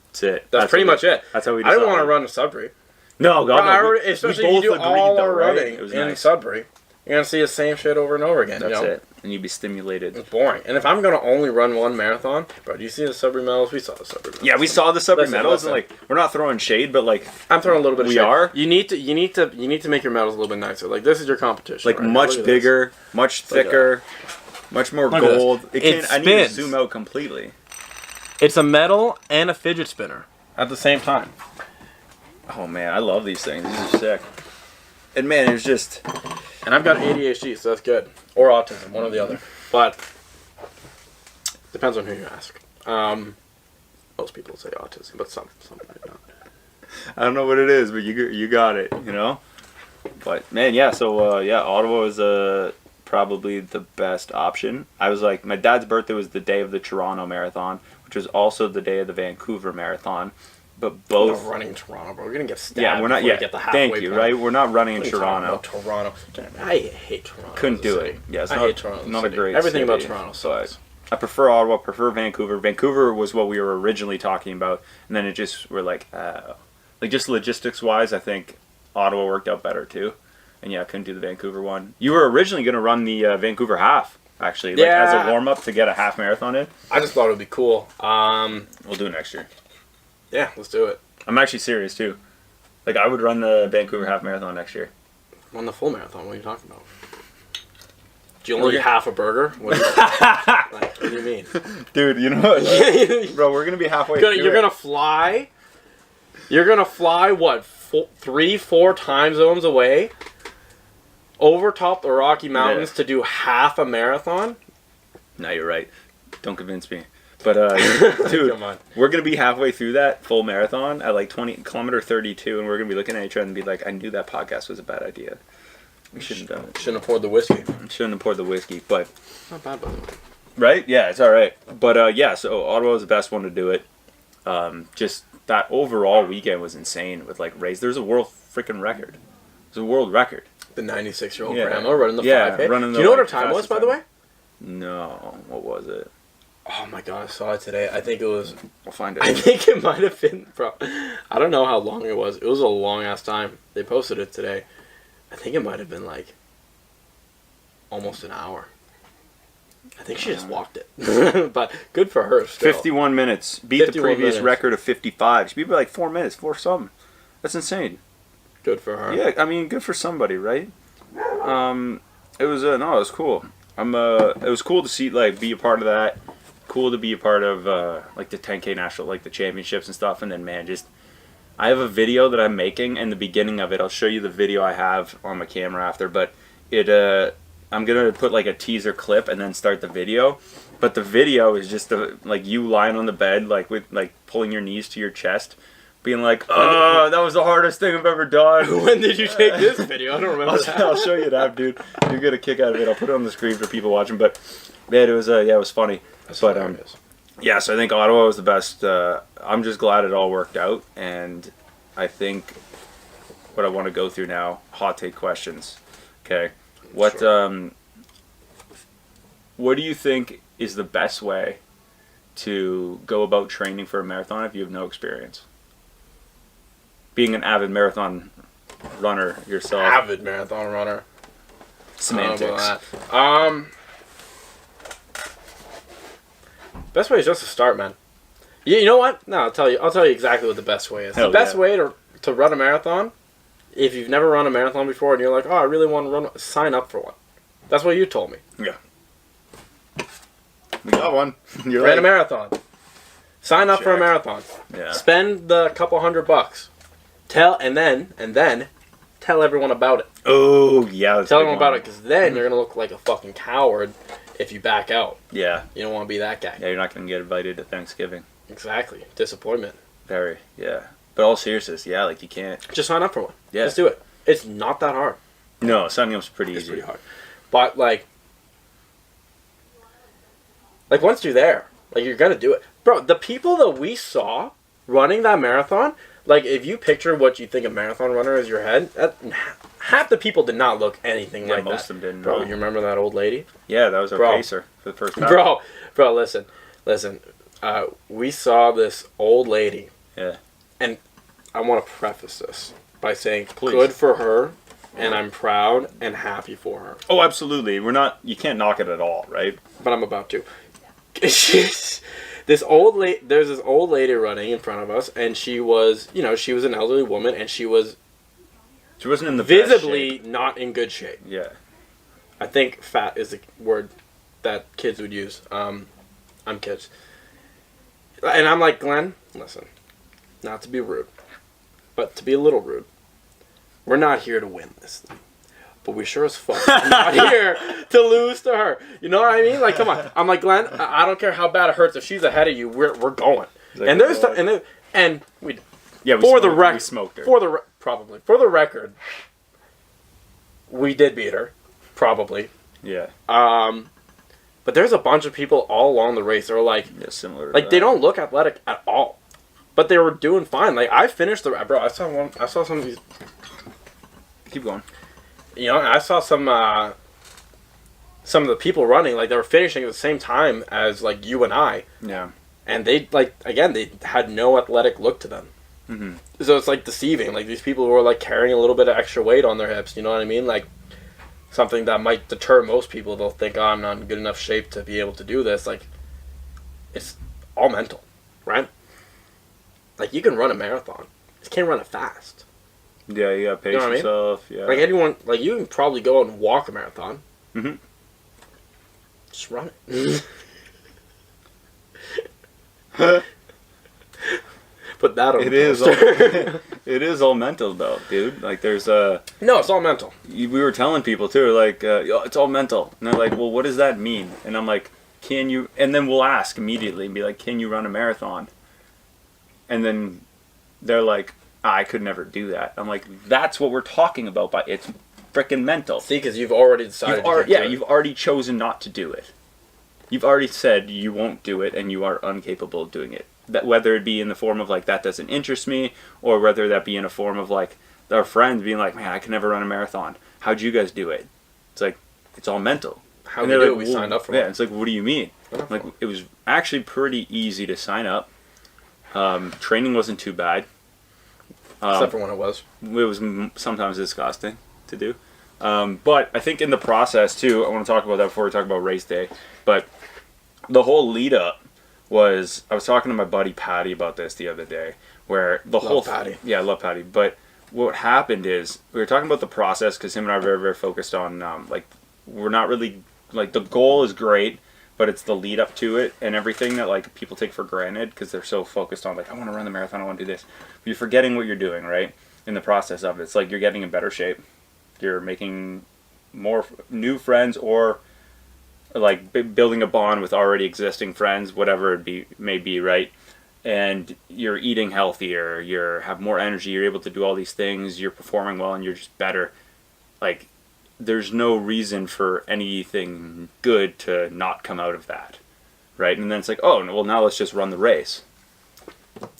Speaker 1: That's it.
Speaker 2: That's pretty much it.
Speaker 1: That's how we
Speaker 2: I
Speaker 1: decided.
Speaker 2: didn't want to run to Sudbury.
Speaker 1: No, God, no.
Speaker 2: Especially
Speaker 1: we both
Speaker 2: you do
Speaker 1: agreed
Speaker 2: all
Speaker 1: though,
Speaker 2: our
Speaker 1: right?
Speaker 2: running
Speaker 1: It was
Speaker 2: in
Speaker 1: nice.
Speaker 2: Sudbury. You're gonna see the same shit over and over again.
Speaker 1: That's it. And you'd be stimulated.
Speaker 2: It's boring. And if I'm gonna only run one marathon, bro, do you see the Sudbury medals? We saw the Sudbury medals.
Speaker 1: Yeah, we saw the Sudbury
Speaker 2: Listen,
Speaker 1: medals,
Speaker 2: listen.
Speaker 1: and like we're not throwing shade, but like
Speaker 2: I'm throwing a little bit of
Speaker 1: we
Speaker 2: shade.
Speaker 1: are.
Speaker 2: You need to make your medals a little bit nicer. Like this is your competition.
Speaker 1: Like
Speaker 2: right?
Speaker 1: much bigger, much thicker, much more
Speaker 2: Look at this.
Speaker 1: gold.
Speaker 2: It
Speaker 1: I need to
Speaker 2: spins.
Speaker 1: zoom out completely.
Speaker 2: It's a medal and a fidget spinner at the same time.
Speaker 1: Oh man, I love these things. These are sick. And man, it's just.
Speaker 2: And I've got ADHD, so that's good. Or autism, one or the other. But depends on who you ask. Most people say autism, but some might not.
Speaker 1: I don't know what it is, but you got it, But man, yeah. So Ottawa was probably the best option. I was like, my dad's birthday was the day of the Toronto Marathon, which was also the day of the Vancouver Marathon. But both
Speaker 2: We're running in Toronto, bro. We're gonna get stabbed.
Speaker 1: Yeah, we're not.
Speaker 2: before
Speaker 1: Yeah,
Speaker 2: we get the halfway
Speaker 1: thank you.
Speaker 2: point.
Speaker 1: Right, we're not running in
Speaker 2: What are you talking
Speaker 1: Toronto.
Speaker 2: about Toronto. I hate Toronto.
Speaker 1: Couldn't
Speaker 2: as a
Speaker 1: do
Speaker 2: city.
Speaker 1: it. Yeah, it's
Speaker 2: I hate Toronto. as a
Speaker 1: not a
Speaker 2: city.
Speaker 1: great
Speaker 2: Everything about
Speaker 1: city,
Speaker 2: Toronto
Speaker 1: but
Speaker 2: sucks.
Speaker 1: I prefer Ottawa. Prefer Vancouver. Vancouver was what we were originally talking about, and then we're like just logistics wise, I think Ottawa worked out better too. And yeah, I couldn't do the Vancouver one. You were originally going to run the Vancouver half, actually, as a warm up to get a half marathon in.
Speaker 2: I just thought it would be cool.
Speaker 1: We'll do it next year.
Speaker 2: Yeah, let's do it.
Speaker 1: I'm actually serious too. Like I would run the Vancouver half marathon next year.
Speaker 2: Run the full marathon. What are you talking about? Do you only eat half a burger? What do you mean?
Speaker 1: Dude, you know what? Bro, we're going to be halfway through
Speaker 2: You're going to fly? You're going to fly, what, 3-4 time zones away? Over top the Rocky Mountains to do half a marathon?
Speaker 1: No, you're right. Don't convince me. But, dude,
Speaker 2: Come on.
Speaker 1: we're going to be halfway through that full marathon at like kilometer 32, and we're going to be looking at each other and be like, I knew that podcast was a bad idea. We shouldn't have done it.
Speaker 2: Shouldn't have poured the whiskey.
Speaker 1: Shouldn't have poured the whiskey, but...
Speaker 2: Not bad, by the way.
Speaker 1: Right? Yeah, it's all right. But, so Ottawa was the best one to do it. Just that overall weekend was insane with, like, race. There's a world freaking record. There's a world record.
Speaker 2: The 96-year-old grandma running the 5K.
Speaker 1: Running the,
Speaker 2: do you know what her time was, by the way?
Speaker 1: No. What was it?
Speaker 2: Oh my god, I saw it today. I think it was...
Speaker 1: We'll find it.
Speaker 2: I think it might have been... I don't know how long it was. It was a long-ass time. They posted it today. I think it might have been, like, almost an hour. I think she just walked it. But good for her still.
Speaker 1: 51 minutes. Beat the previous
Speaker 2: minutes.
Speaker 1: record of 55. She beat by like 4 minutes. 4 something. That's insane.
Speaker 2: Good for her.
Speaker 1: Yeah, I mean, good for somebody, right? It was it was cool. It was cool to see, like, be a part of that. Cool to be a part of, like, the 10K national, like, the championships and stuff. And then, man, I have a video that I'm making, and the beginning of it, I'll show you the video I have on my camera after, but I'm going to put, like, a teaser clip and then start the video. But the video is just, like, you lying on the bed, like, with, like, pulling your knees to your chest, being like, "Oh, that was the hardest thing I've ever done."
Speaker 2: When did you take this video? I don't remember that.
Speaker 1: I'll show you that, dude. You're gonna kick out of it. I'll put it on the screen for people watching. But man, it was funny.
Speaker 2: That's
Speaker 1: but
Speaker 2: hilarious.
Speaker 1: yeah, so I think Ottawa was the best. I'm just glad it all worked out, and I think what I want to go through now, hot take questions. Okay, what what do you think is the best way to go about training for a marathon if you have no experience? Being an avid marathon runner yourself.
Speaker 2: Avid marathon runner.
Speaker 1: Semantics.
Speaker 2: Best way is just to start, man. You know what? No, I'll tell you exactly what the best way is.
Speaker 1: Hell
Speaker 2: The best
Speaker 1: yeah.
Speaker 2: way to run a marathon, if you've never run a marathon before and you're like, oh, I really want to run, sign up for one. That's what you told me.
Speaker 1: Yeah. We got one. You're
Speaker 2: Ran a
Speaker 1: like,
Speaker 2: marathon. Sign up for a
Speaker 1: Check.
Speaker 2: marathon.
Speaker 1: yeah.
Speaker 2: Spend the couple $100. And then tell everyone about it.
Speaker 1: Oh yeah. That's a
Speaker 2: Tell
Speaker 1: big
Speaker 2: everyone about
Speaker 1: one.
Speaker 2: it, because then you're gonna look like a fucking coward if you back out.
Speaker 1: Yeah.
Speaker 2: You don't want to be that guy.
Speaker 1: Yeah, you're not gonna get invited to Thanksgiving.
Speaker 2: Exactly. Disappointment.
Speaker 1: Very. Yeah. But all seriousness, yeah, like you can't.
Speaker 2: Just sign up for one.
Speaker 1: Yeah.
Speaker 2: Just do it. It's not that hard.
Speaker 1: No, signing up's pretty
Speaker 2: It's
Speaker 1: easy.
Speaker 2: pretty hard. But like once you're there, like you're gonna do it. Bro, the people that we saw running that marathon, like if you picture what you think a marathon runner is in your head, half the people did not look anything
Speaker 1: Yeah,
Speaker 2: like
Speaker 1: most
Speaker 2: that.
Speaker 1: of them didn't.
Speaker 2: Bro,
Speaker 1: no.
Speaker 2: you remember that old lady?
Speaker 1: Yeah, that was our
Speaker 2: Bro.
Speaker 1: pacer for the first time.
Speaker 2: Bro, listen. We saw this old lady.
Speaker 1: Yeah.
Speaker 2: And I want to preface this by saying,
Speaker 1: Please.
Speaker 2: good for her, and I'm proud and happy for her.
Speaker 1: Oh, absolutely. We're not. You can't knock it at all, right?
Speaker 2: But I'm about to. There's this old lady running in front of us, and she was an elderly woman, and she was
Speaker 1: She wasn't in the best
Speaker 2: visibly
Speaker 1: shape.
Speaker 2: not in good shape.
Speaker 1: Yeah.
Speaker 2: I think fat is the word that kids would use. I'm kids. And I'm like, Glenn, listen, not to be rude, but to be a little rude. We're not here to win this thing. But we sure as fuck are not here to lose to her. You know what I mean? Like, come on. I'm like, Glenn, I don't care how bad it hurts. If she's ahead of you, we're going.
Speaker 1: Like,
Speaker 2: And there's and we
Speaker 1: Yeah. We
Speaker 2: for the
Speaker 1: smoked-
Speaker 2: record,
Speaker 1: we smoked her.
Speaker 2: probably for the record, we did beat her, probably.
Speaker 1: Yeah.
Speaker 2: But there's a bunch of people all along the race. They're like,
Speaker 1: Yeah. Similar. to
Speaker 2: like
Speaker 1: that.
Speaker 2: they don't look athletic at all, but they were doing fine. Like I finished bro. I saw some of these.
Speaker 1: Keep going.
Speaker 2: You know, I saw some of the people running. Like they were finishing at the same time as like you and I,
Speaker 1: Yeah.
Speaker 2: and they they had no athletic look to them.
Speaker 1: Mm-hmm.
Speaker 2: So it's like deceiving. Like these people were like carrying a little bit of extra weight on their hips. You know what I mean? Like something that might deter most people. They'll think, oh, I'm not in good enough shape to be able to do this. Like it's all mental, right? Like you can run a marathon, you just can't run it fast.
Speaker 1: Yeah. You gotta pace
Speaker 2: You know what I mean?
Speaker 1: yourself. Yeah.
Speaker 2: Like anyone, like you can probably go out and walk a marathon.
Speaker 1: Mhm.
Speaker 2: Just run it. Put that on.
Speaker 1: It
Speaker 2: the
Speaker 1: is.
Speaker 2: poster.
Speaker 1: It is all mental though, dude. Like there's
Speaker 2: No, it's all mental.
Speaker 1: we were telling people too, like, "Yo, it's all mental," and they're like, "Well, what does that mean?" And I'm like, "Can you?" And then we'll ask immediately and be like, "Can you run a marathon?" And then they're like, "I could never do that." I'm like, "That's what we're talking about. But it's freaking mental.
Speaker 2: See, because you've already decided.
Speaker 1: You've already chosen not to do it. You've already said you won't do it, and you are incapable of doing it. That whether it be in the form of like that doesn't interest me, or whether that be in a form of like our friends being like, "Man, I can never run a marathon. How'd you guys do it?" It's like it's all mental.
Speaker 2: How
Speaker 1: And
Speaker 2: we
Speaker 1: they're
Speaker 2: do?
Speaker 1: like,
Speaker 2: We
Speaker 1: "Well,"
Speaker 2: signed up for
Speaker 1: Yeah,
Speaker 2: it.
Speaker 1: it's like, what do you mean? Like it was actually pretty easy to sign up. Training wasn't too bad.
Speaker 2: Except for when it was.
Speaker 1: It was sometimes disgusting to do. But I think in the process too, I want to talk about that before we talk about race day. But the whole lead up was, I was talking to my buddy Patty about this the other day, where the whole
Speaker 2: Patty.
Speaker 1: Yeah, I love Patty. But what happened is we were talking about the process because him and I are very, very focused on like we're not really like the goal is great, but it's the lead up to it and everything that like people take for granted because they're so focused on like I want to run the marathon, I want to do this. But you're forgetting what you're doing, right? In the process of it, it's like you're getting in better shape. You're making more new friends or like building a bond with already existing friends, whatever it may be, right? and you're eating healthier, have more energy, you're able to do all these things, you're performing well, and you're just better. Like, there's no reason for anything good to not come out of that, right? And then it's like, oh, well, now let's just run the race.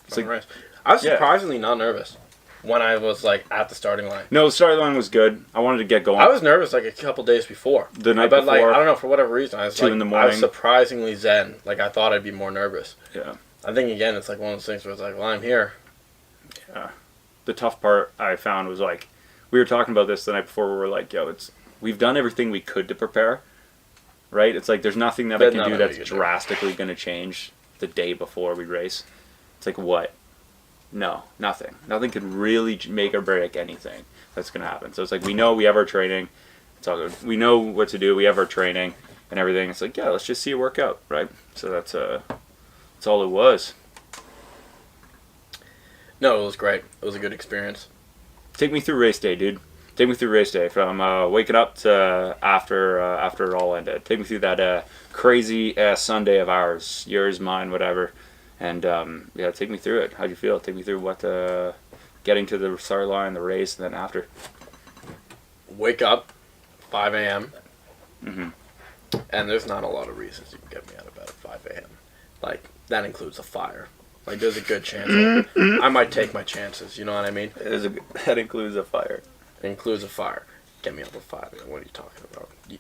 Speaker 1: It's like,
Speaker 2: I was surprisingly not nervous when I was like at the starting line.
Speaker 1: No, the starting line was good. I wanted to get going.
Speaker 2: I was nervous like a couple days before.
Speaker 1: The night
Speaker 2: but
Speaker 1: before.
Speaker 2: Like, I don't know, for whatever reason, I was
Speaker 1: 2 in the morning.
Speaker 2: I was surprisingly zen. Like, I thought I'd be more nervous.
Speaker 1: Yeah.
Speaker 2: I think again, it's like one of those things where it's like, well, I'm here.
Speaker 1: Yeah. The tough part I found was like, we were talking about this the night before. We were like, yo, we've done everything we could to prepare, right? It's like there's nothing that I can do that's drastically going to change the day before we race. It's like, what? No, nothing. Nothing could really make or break anything that's going to happen. So it's like, we know we have our training. It's all good. We know what to do. We have our training and everything. It's like, yeah, let's just see it work out, right? So that's all it was.
Speaker 2: No, it was great. It was a good experience.
Speaker 1: Take me through race day, dude. Take me through race day from waking up to after it all ended. Take me through that crazy Sunday of ours, yours, mine, whatever. And yeah, take me through it. How'd you feel? Take me through what getting to the start line, the race, and then after.
Speaker 2: Wake up, 5 a.m.
Speaker 1: Mm-hmm.
Speaker 2: And there's not a lot of reasons you can get me out of bed at 5 a.m. Like, that includes a fire. Like, there's a good chance I might take my chances. You know what I mean?
Speaker 1: That includes a fire.
Speaker 2: It includes a fire. Get me up at 5 a.m. What are you talking about? You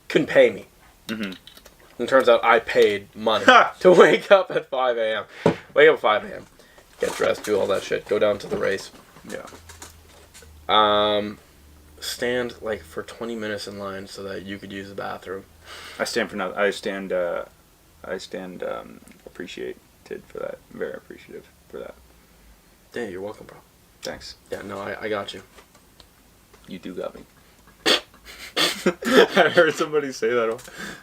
Speaker 2: couldn't pay me.
Speaker 1: Mm-hmm.
Speaker 2: And it turns out I paid money to wake up at 5 a.m. Wake up at 5 a.m. Get dressed, do all that shit. Go down to the race.
Speaker 1: Yeah.
Speaker 2: Stand like for 20 minutes in line so that you could use the bathroom.
Speaker 1: I stand appreciated for that. Very appreciative for that.
Speaker 2: Yeah, you're welcome, bro.
Speaker 1: Thanks.
Speaker 2: Yeah, no, I got you.
Speaker 1: You do got me. I heard somebody say that.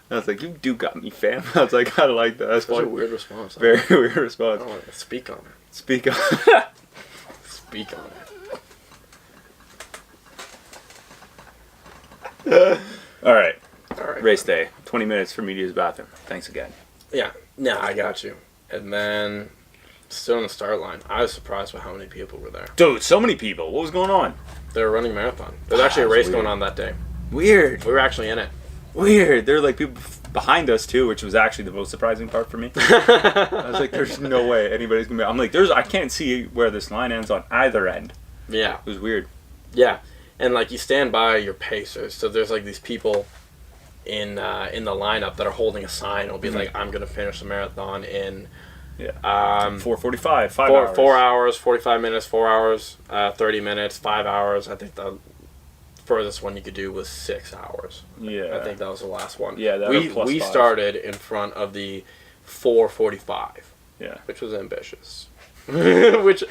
Speaker 1: I was like, you do got me, fam. I was like, I like that. That's
Speaker 2: a weird response.
Speaker 1: Very weird response.
Speaker 2: I don't want to speak on it.
Speaker 1: Speak on
Speaker 2: Speak on
Speaker 1: it. All right.
Speaker 2: All right.
Speaker 1: Race day. 20 minutes for me to use the bathroom. Thanks again.
Speaker 2: Yeah. Yeah, I got you. And then, still on the start line, I was surprised by how many people were there.
Speaker 1: Dude, so many people. What was going on?
Speaker 2: They were running marathon. There's actually a race going on that day.
Speaker 1: Weird.
Speaker 2: We were actually in it.
Speaker 1: Weird. There were like people behind us too, which was actually the most surprising part for me. I was like, there's no way anybody's gonna be. I'm like, I can't see where this line ends on either end.
Speaker 2: Yeah.
Speaker 1: It was weird.
Speaker 2: Yeah. And like, you stand by your pacers, so there's like these people in the lineup that are holding a sign. It'll be like, I'm gonna finish the marathon in
Speaker 1: 4:45,
Speaker 2: 4 hours, 45 minutes, 4 hours, 30 minutes, 5 hours. I think the furthest one you could do was 6 hours.
Speaker 1: Yeah.
Speaker 2: I think that was the last one.
Speaker 1: Yeah,
Speaker 2: we started in front of the 4:45.
Speaker 1: Yeah.
Speaker 2: Which was ambitious. Which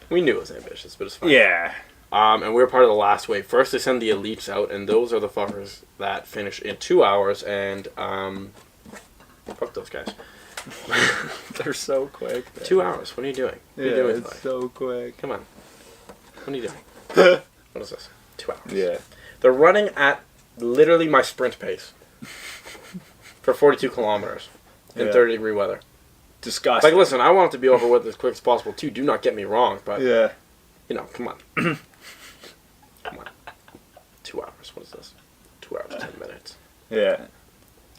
Speaker 2: we knew was ambitious, but it's fine.
Speaker 1: Yeah.
Speaker 2: And we were part of the last wave. First, they send the elites out, and those are the fuckers that finish in 2 hours. And fuck those guys.
Speaker 1: They're so quick. Man.
Speaker 2: 2 hours. What are you doing? What are you doing?
Speaker 1: It's so quick.
Speaker 2: Come on. What are you doing? What is this? 2 hours.
Speaker 1: Yeah.
Speaker 2: They're running at literally my sprint pace for 42 kilometers in 30-degree weather.
Speaker 1: Disgusting.
Speaker 2: Like, listen, I want it to be over with as quick as possible too. Do not get me wrong, but
Speaker 1: yeah.
Speaker 2: You know, come on. Come on. 2 hours. What is this? 2 hours, 10 minutes.
Speaker 1: Yeah.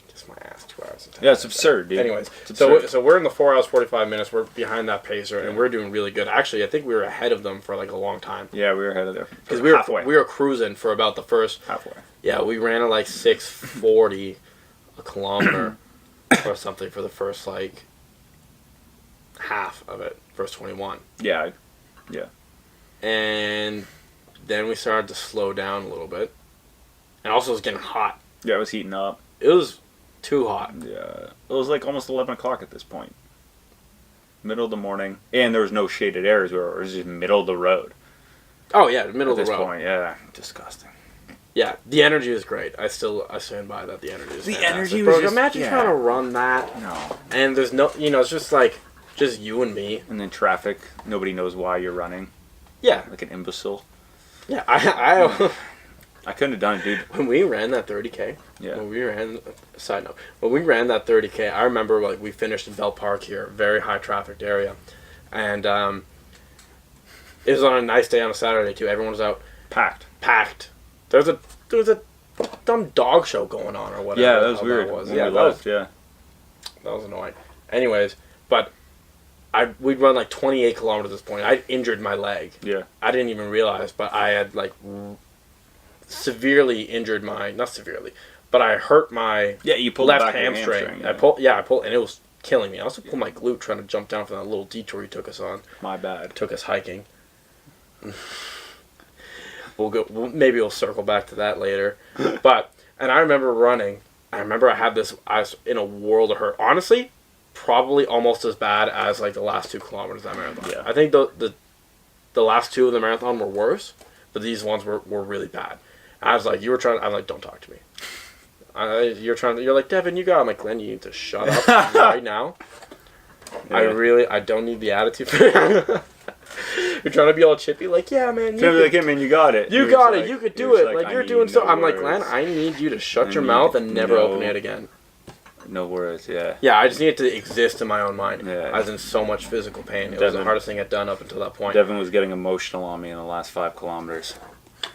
Speaker 2: Kiss my ass. 2 hours and 10 minutes.
Speaker 1: Yeah, it's absurd, dude.
Speaker 2: Anyways,
Speaker 1: it's absurd.
Speaker 2: So we're in the 4 hours, 45 minutes. We're behind that pacer, and we're doing really good. Actually, I think we were ahead of them for like a long time.
Speaker 1: Yeah, we were ahead of them.
Speaker 2: Because we were cruising for about the first...
Speaker 1: Halfway.
Speaker 2: Yeah, we ran at like 6:40 a kilometer or something for the first like half of it, first 21.
Speaker 1: Yeah. Yeah.
Speaker 2: And then we started to slow down a little bit. And also it was getting hot.
Speaker 1: Yeah, it was heating up.
Speaker 2: It was too hot.
Speaker 1: Yeah. It was like almost 11 o'clock at this point. Middle of the morning. And there was no shaded areas where it was just middle of the road.
Speaker 2: Oh, yeah, the middle of the road.
Speaker 1: At this point, yeah. Disgusting.
Speaker 2: Yeah, the energy is great. I stand by that. The energy is fantastic.
Speaker 1: Energy was just,
Speaker 2: imagine trying to run that.
Speaker 1: No.
Speaker 2: And there's no, it's just you and me.
Speaker 1: And then traffic. Nobody knows why you're running.
Speaker 2: Yeah.
Speaker 1: Like an imbecile.
Speaker 2: Yeah, I
Speaker 1: I couldn't have done it, dude.
Speaker 2: When we ran that 30K,
Speaker 1: Yeah.
Speaker 2: Side note, when we ran that 30K, I remember like we finished in Bell Park here, very high trafficked area, and it was on a nice day on a Saturday too. Everyone was out, packed. There was a dumb dog show going on or whatever.
Speaker 1: Yeah, that was weird.
Speaker 2: That was annoying. Anyways, but we'd run like 28 kilometers at this point. I'd injured my leg.
Speaker 1: Yeah.
Speaker 2: I didn't even realize, but I had like severely injured not severely, but I hurt my
Speaker 1: you pulled
Speaker 2: left
Speaker 1: back your
Speaker 2: hamstring.
Speaker 1: yeah.
Speaker 2: I pulled, and it was killing me. I also pulled my glute trying to jump down from that little detour he took us on.
Speaker 1: My bad.
Speaker 2: Took us hiking. Maybe we'll circle back to that later. And I remember running. I was in a world of hurt. Honestly, probably almost as bad as like the last 2 kilometers of that marathon.
Speaker 1: Yeah.
Speaker 2: I think the last 2 of the marathon were worse, but these ones were really bad. I was like, I'm like, don't talk to me. You're like, Devin, you got it. I'm like, Glenn, you need to shut up right now.
Speaker 1: Yeah.
Speaker 2: I don't need the attitude. You're trying to be all chippy, like, yeah, man.
Speaker 1: You got it.
Speaker 2: You got it. You could do it. Like, you're doing so. I'm like, Glenn, I need you to shut your mouth and never open it again.
Speaker 1: No words, yeah.
Speaker 2: Yeah, I just needed to exist in my own mind.
Speaker 1: Yeah.
Speaker 2: I was in so much physical pain. It was the hardest thing I'd done up until that point.
Speaker 1: Devin was getting emotional on me in the last 5 kilometers.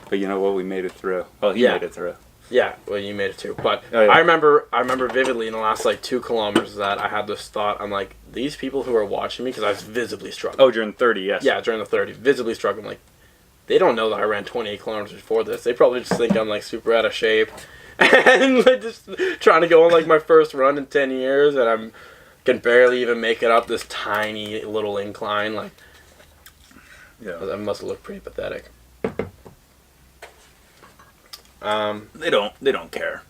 Speaker 1: But you know what? We made it through. Well, he made it through.
Speaker 2: Yeah, well, you made it too. But I remember vividly in the last like 2 kilometers that I had this thought. I'm like, these people who are watching me, because I was visibly struggling.
Speaker 1: Oh, during 30, yes.
Speaker 2: Yeah, during the 30, visibly struggling. Like, they don't know that I ran 28 kilometers before this. They probably just think I'm like super out of shape and like, just trying to go on like my first run in 10 years, and I can barely even make it up this tiny little incline. Like,
Speaker 1: yeah,
Speaker 2: I must have looked pretty pathetic.
Speaker 1: They don't care.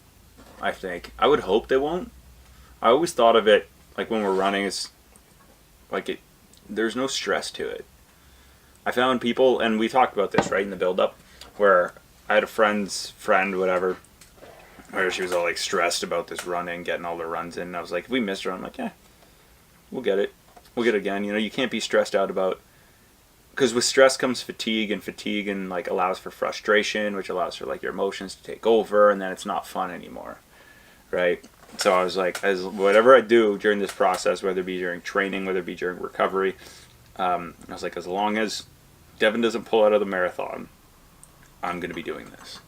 Speaker 1: I think. I would hope they won't. I always thought of it like when we're running, it's like there's no stress to it. I found people, and we talked about this right in the build-up, where I had a friend's friend, whatever, where she was all like stressed about this running, getting all the runs in. And I was like, if we missed her, I'm like, yeah, we'll get it. We'll get it again. You know, you can't be stressed out about. Because with stress comes fatigue, and like allows for frustration, which allows for like your emotions to take over, and then it's not fun anymore, right? So I was like, as whatever I do during this process, whether it be during training, whether it be during recovery, I was like, as long as Devin doesn't pull out of the marathon, I'm going to be doing this.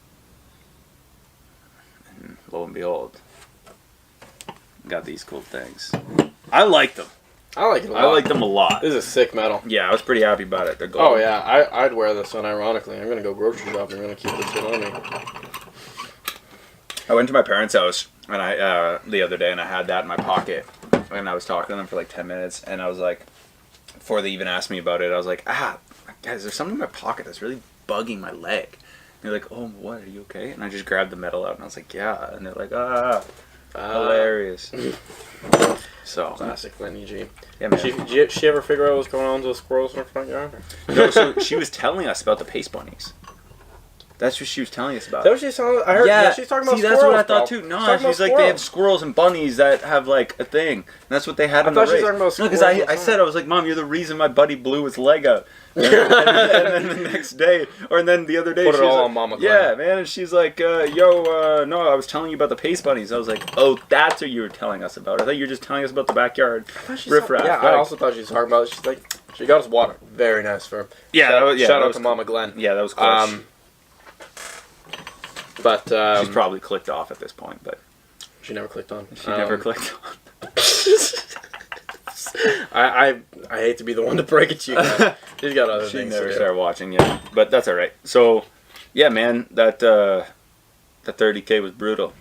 Speaker 1: And lo and behold, got these cool things. I like them.
Speaker 2: I like it a lot.
Speaker 1: I like them a lot.
Speaker 2: This is a sick medal.
Speaker 1: Yeah, I was pretty happy about it. They're gold.
Speaker 2: Oh, yeah. I'd wear this one, ironically. I'm going to go grocery shopping. I'm going to keep this shit on me.
Speaker 1: I went to my parents' house and the other day, and I had that in my pocket. And I was talking to them for like 10 minutes, and I was like, before they even asked me about it, I was like, guys, there's something in my pocket that's really bugging my leg. And they're like, oh, what? Are you okay? And I just grabbed the medal out, and I was like, yeah. And they're like, hilarious. So
Speaker 2: classic Lenny G.
Speaker 1: Yeah, man.
Speaker 2: Did she ever figure out what was going on with those squirrels in her front yard?
Speaker 1: No, so she was telling us about the pace bunnies. That's what she was telling us about.
Speaker 2: Is that what she's telling us? I heard. Yeah, she's talking about squirrels.
Speaker 1: That's what I thought too. No, she's like, they have squirrels and bunnies that have like a thing. And that's what they had in the race. I thought she was talking about squirrels. No, because I said, I was like, Mom, you're the reason my buddy blew his leg out. And then the next day, and then the other day,
Speaker 2: put it all
Speaker 1: like,
Speaker 2: on Mama.
Speaker 1: Yeah, man. And she's like, no, I was telling you about the pace bunnies. I was like, oh, that's what you were telling us about. I thought you were just telling us about the backyard riffraff.
Speaker 2: Yeah, I also thought she was talking about. She's like, she got us water. Very nice for her.
Speaker 1: Yeah,
Speaker 2: shout out to Mama Glenn.
Speaker 1: Yeah, that was close.
Speaker 2: But
Speaker 1: she's probably clicked off at this point, but
Speaker 2: she never clicked on.
Speaker 1: She never clicked on.
Speaker 2: I hate to be the one to break it to you guys. She's got other things to do.
Speaker 1: She never started watching yet, but that's all right. So, yeah, man, that 30K was brutal.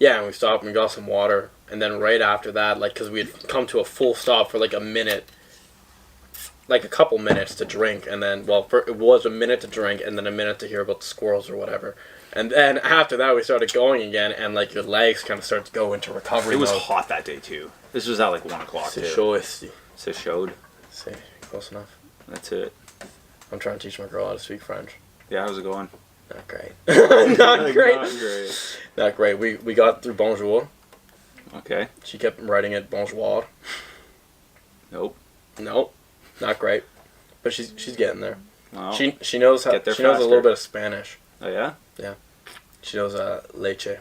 Speaker 2: Yeah, and we stopped and we got some water, and then right after that, like, because we had come to a full stop for like a minute, like a couple minutes to drink, and then, it was a minute to drink, and then a minute to hear about the squirrels or whatever. And then after that, we started going again, and like your legs kind of start to go into recovery mode.
Speaker 1: It was hot that day too. This was at like 1 o'clock too. C'est chaud.
Speaker 2: See, close enough.
Speaker 1: That's it.
Speaker 2: I'm trying to teach my girl how to speak French.
Speaker 1: Yeah, how's it going?
Speaker 2: Not great. Not great.
Speaker 1: Not great.
Speaker 2: Not great. We got through bonjour.
Speaker 1: Okay.
Speaker 2: She kept writing it bonjour.
Speaker 1: Nope.
Speaker 2: Not great. But she's getting there.
Speaker 1: Well,
Speaker 2: she knows a little bit of Spanish.
Speaker 1: Oh yeah.
Speaker 2: She knows leche.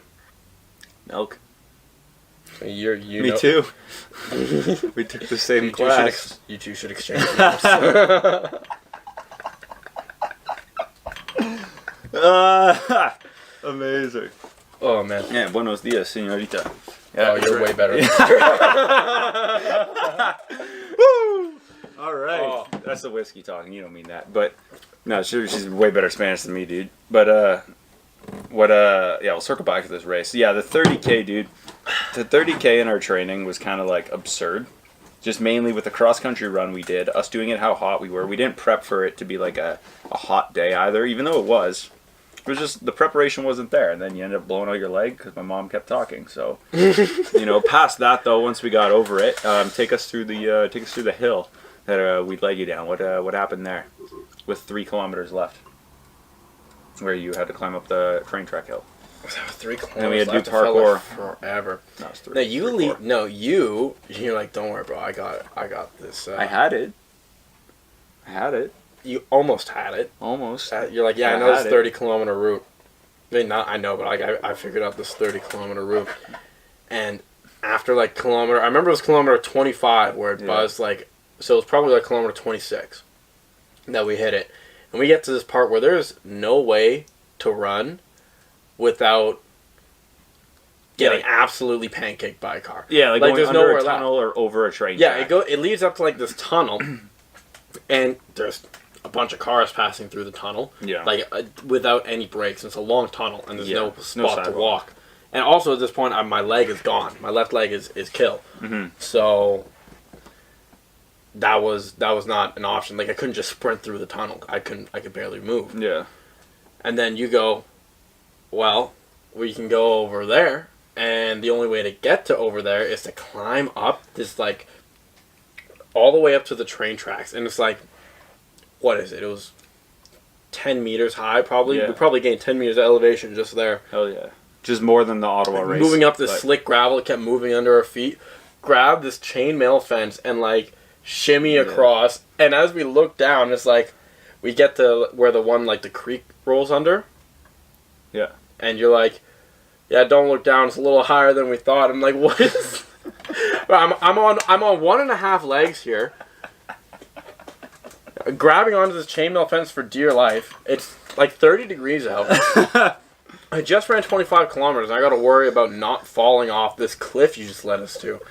Speaker 1: Milk.
Speaker 2: So you
Speaker 1: Me
Speaker 2: know,
Speaker 1: too. We took the same class.
Speaker 2: You two should exchange names.
Speaker 1: Amazing.
Speaker 2: Oh man.
Speaker 1: Yeah, buenos dias, señorita.
Speaker 2: Oh, you're way better.
Speaker 1: Woo! All right.
Speaker 2: Oh.
Speaker 1: That's the whiskey talking. You don't mean that. But, no, she's way better Spanish than me, dude. But, yeah, we'll circle back to this race. Yeah, the 30K, dude. The 30K in our training was kind of, like, absurd. Just mainly with the cross-country run we did, us doing it how hot we were. We didn't prep for it to be, like, a hot day either, even though it was. It was just, the preparation wasn't there, and then you ended up blowing out your leg because my mom kept talking. So, past that though, once we got over it, take us through the hill that we led you down. What happened there, with 3 kilometers left, where you had to climb up the train track hill?
Speaker 2: 3 kilometers.
Speaker 1: And we had to do parkour
Speaker 2: forever.
Speaker 1: No, it was 3.
Speaker 2: No, you're like, don't worry, bro. I got this.
Speaker 1: I had it.
Speaker 2: You almost had it.
Speaker 1: Almost.
Speaker 2: You're like, yeah, I know this 30-kilometer route. I mean, I know, but I figured out this 30-kilometer route. And after, like, I remember it was kilometer 25 where it buzzed, like, so it was probably, like, kilometer 26 that we hit it. And we get to this part where there's no way to run without getting absolutely pancaked by a car.
Speaker 1: Yeah, like going
Speaker 2: there's
Speaker 1: under
Speaker 2: nowhere
Speaker 1: a tunnel or over a train
Speaker 2: track.
Speaker 1: track.
Speaker 2: It leads up to, like, this tunnel, and there's a bunch of cars passing through the tunnel, without any brakes. It's a long tunnel, and there's no spot to walk. And also at this point, my leg is gone. My left leg is killed.
Speaker 1: Mm-hmm.
Speaker 2: So that was not an option. Like, I couldn't just sprint through the tunnel. I could barely move.
Speaker 1: Yeah.
Speaker 2: And then you go, well, we can go over there, and the only way to get to over there is to climb up this, like, all the way up to the train tracks, and it's like, what is it? It was 10 meters high, probably.
Speaker 1: Yeah.
Speaker 2: We probably gained 10 meters of elevation just there.
Speaker 1: Hell yeah. Just more than the Ottawa race.
Speaker 2: Moving up this slick gravel, it kept moving under our feet. Grab this chainmail fence and, like, shimmy across. And as we look down, it's like, we get to where the one, like, the creek rolls under.
Speaker 1: Yeah.
Speaker 2: And you're like, yeah, don't look down. It's a little higher than we thought. I'm like, what is... I'm on 1.5 legs here. Grabbing onto this chainmail fence for dear life. It's like 30 degrees out. I just ran 25 kilometers. And I got to worry about not falling off this cliff you just led us to.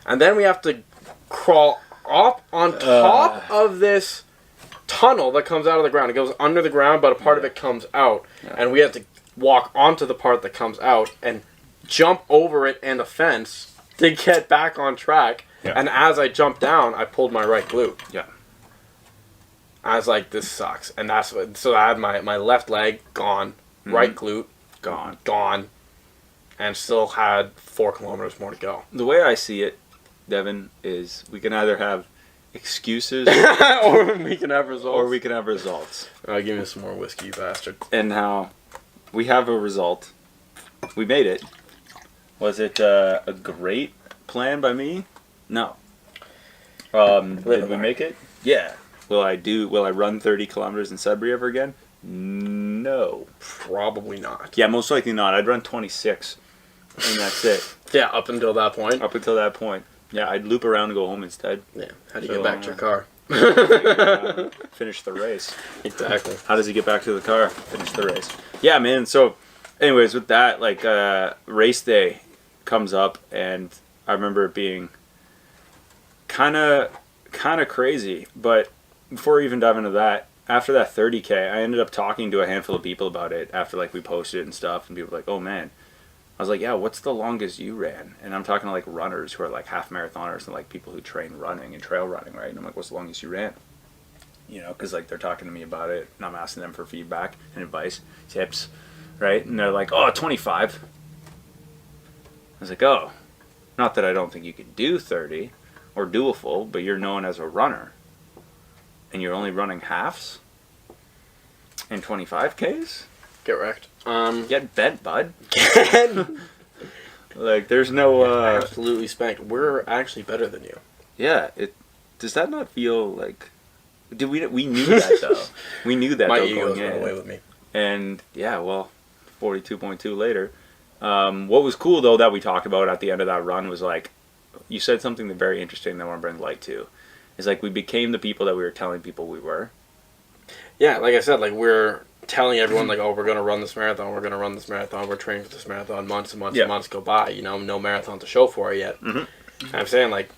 Speaker 2: And then we have to crawl up on top of this tunnel that comes out of the ground. It goes under the ground, but a part of it comes out. Yeah. And we have to walk onto the part that comes out and jump over it and a fence to get back on track. Yeah. And as I jumped down, I pulled my right glute.
Speaker 1: Yeah.
Speaker 2: I was like, this sucks. And that's what, so I had my left leg gone, right glute gone, and still had 4 kilometers more to go.
Speaker 1: The way I see it, Devin, is we can either have excuses
Speaker 2: or we can have results. Give me some more whiskey, you bastard.
Speaker 1: And how we have a result. We made it. Was it a great plan by me? No. Did we make it? Yeah. Will I run 30 kilometers in Sudbury ever again? No.
Speaker 2: Probably not.
Speaker 1: Yeah, most likely not. I'd run 26, and that's it.
Speaker 2: Yeah, up until that point.
Speaker 1: Up until that point. Yeah, I'd loop around and go home instead.
Speaker 2: Yeah. How do you get back to your car?
Speaker 1: Finish the race.
Speaker 2: Exactly.
Speaker 1: How does he get back to the car? Finish the race. Yeah, man. So, anyways, with that, like, race day comes up, and I remember it being kind of crazy. But before we even dive into that, after that 30K, I ended up talking to a handful of people about it after, like, we posted it and stuff, and people were like, oh, man. I was like, yeah, what's the longest you ran? And I'm talking to, like, runners who are, like, half marathoners and, like, people who train running and trail running, right? And I'm like, what's the longest you ran? You know, because, like, they're talking to me about it, and I'm asking them for feedback and advice, tips, right? And they're like, oh, 25. I was like, oh, not that I don't think you could do 30 or do a full, but you're known as a runner. And you're only running halves in 25Ks?
Speaker 2: Get wrecked.
Speaker 1: Get bent, bud. Like, there's no...
Speaker 2: absolutely spanked. We're actually better than you.
Speaker 1: Yeah. Does that not feel like... We knew that, though. We knew that,
Speaker 2: My
Speaker 1: though,
Speaker 2: ego's
Speaker 1: going
Speaker 2: run
Speaker 1: in.
Speaker 2: away with me.
Speaker 1: And yeah, well, 42.2 later. What was cool though that we talked about at the end of that run was like, you said something very interesting that I want to bring light to. Is like we became the people that we were telling people we were.
Speaker 2: Yeah, like I said, like we're telling everyone like, oh, we're gonna run this marathon, we're gonna run this marathon, we're training for this marathon. Months and months and months go by, you know, no marathon to show for it yet. And I'm saying like,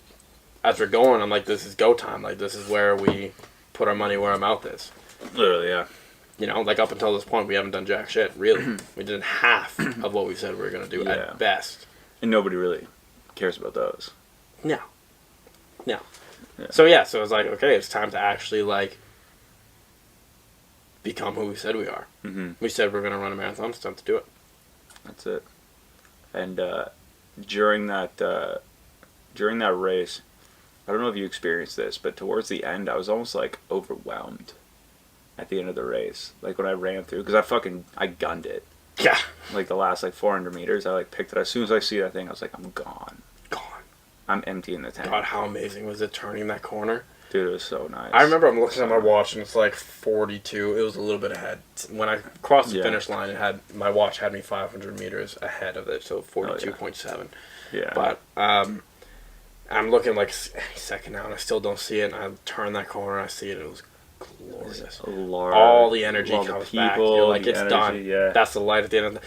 Speaker 2: as we're going, I'm like, this is go time. Like this is where we put our money where our mouth is.
Speaker 1: Literally, yeah.
Speaker 2: You know, like up until this point, we haven't done jack shit. Really, we did half of what we said we were gonna do at best.
Speaker 1: And nobody really cares about those.
Speaker 2: No.
Speaker 1: Yeah.
Speaker 2: So it's like, okay, it's time to actually like become who we said we are. We said we're gonna run a marathon. It's time to do it.
Speaker 1: That's it. And during that race, I don't know if you experienced this, but towards the end, I was almost like overwhelmed. At the end of the race, like when I ran through, because I gunned it.
Speaker 2: Yeah.
Speaker 1: Like the last like 400 meters, I like picked it. As soon as I see that thing, I was like, I'm gone. I'm emptying the tank.
Speaker 2: God, how amazing was it turning that corner?
Speaker 1: Dude, it was so nice.
Speaker 2: I remember I'm looking at my watch and it's like 42. It was a little bit ahead. When I crossed the finish line, my watch had me 500 meters ahead of it, so 42.7.
Speaker 1: Yeah.
Speaker 2: But I'm looking like any second now, and I still don't see it. And I turn that corner, I see it. It was glorious. All the energy comes back. You're like, it's done. Yeah. That's the light at the end of the...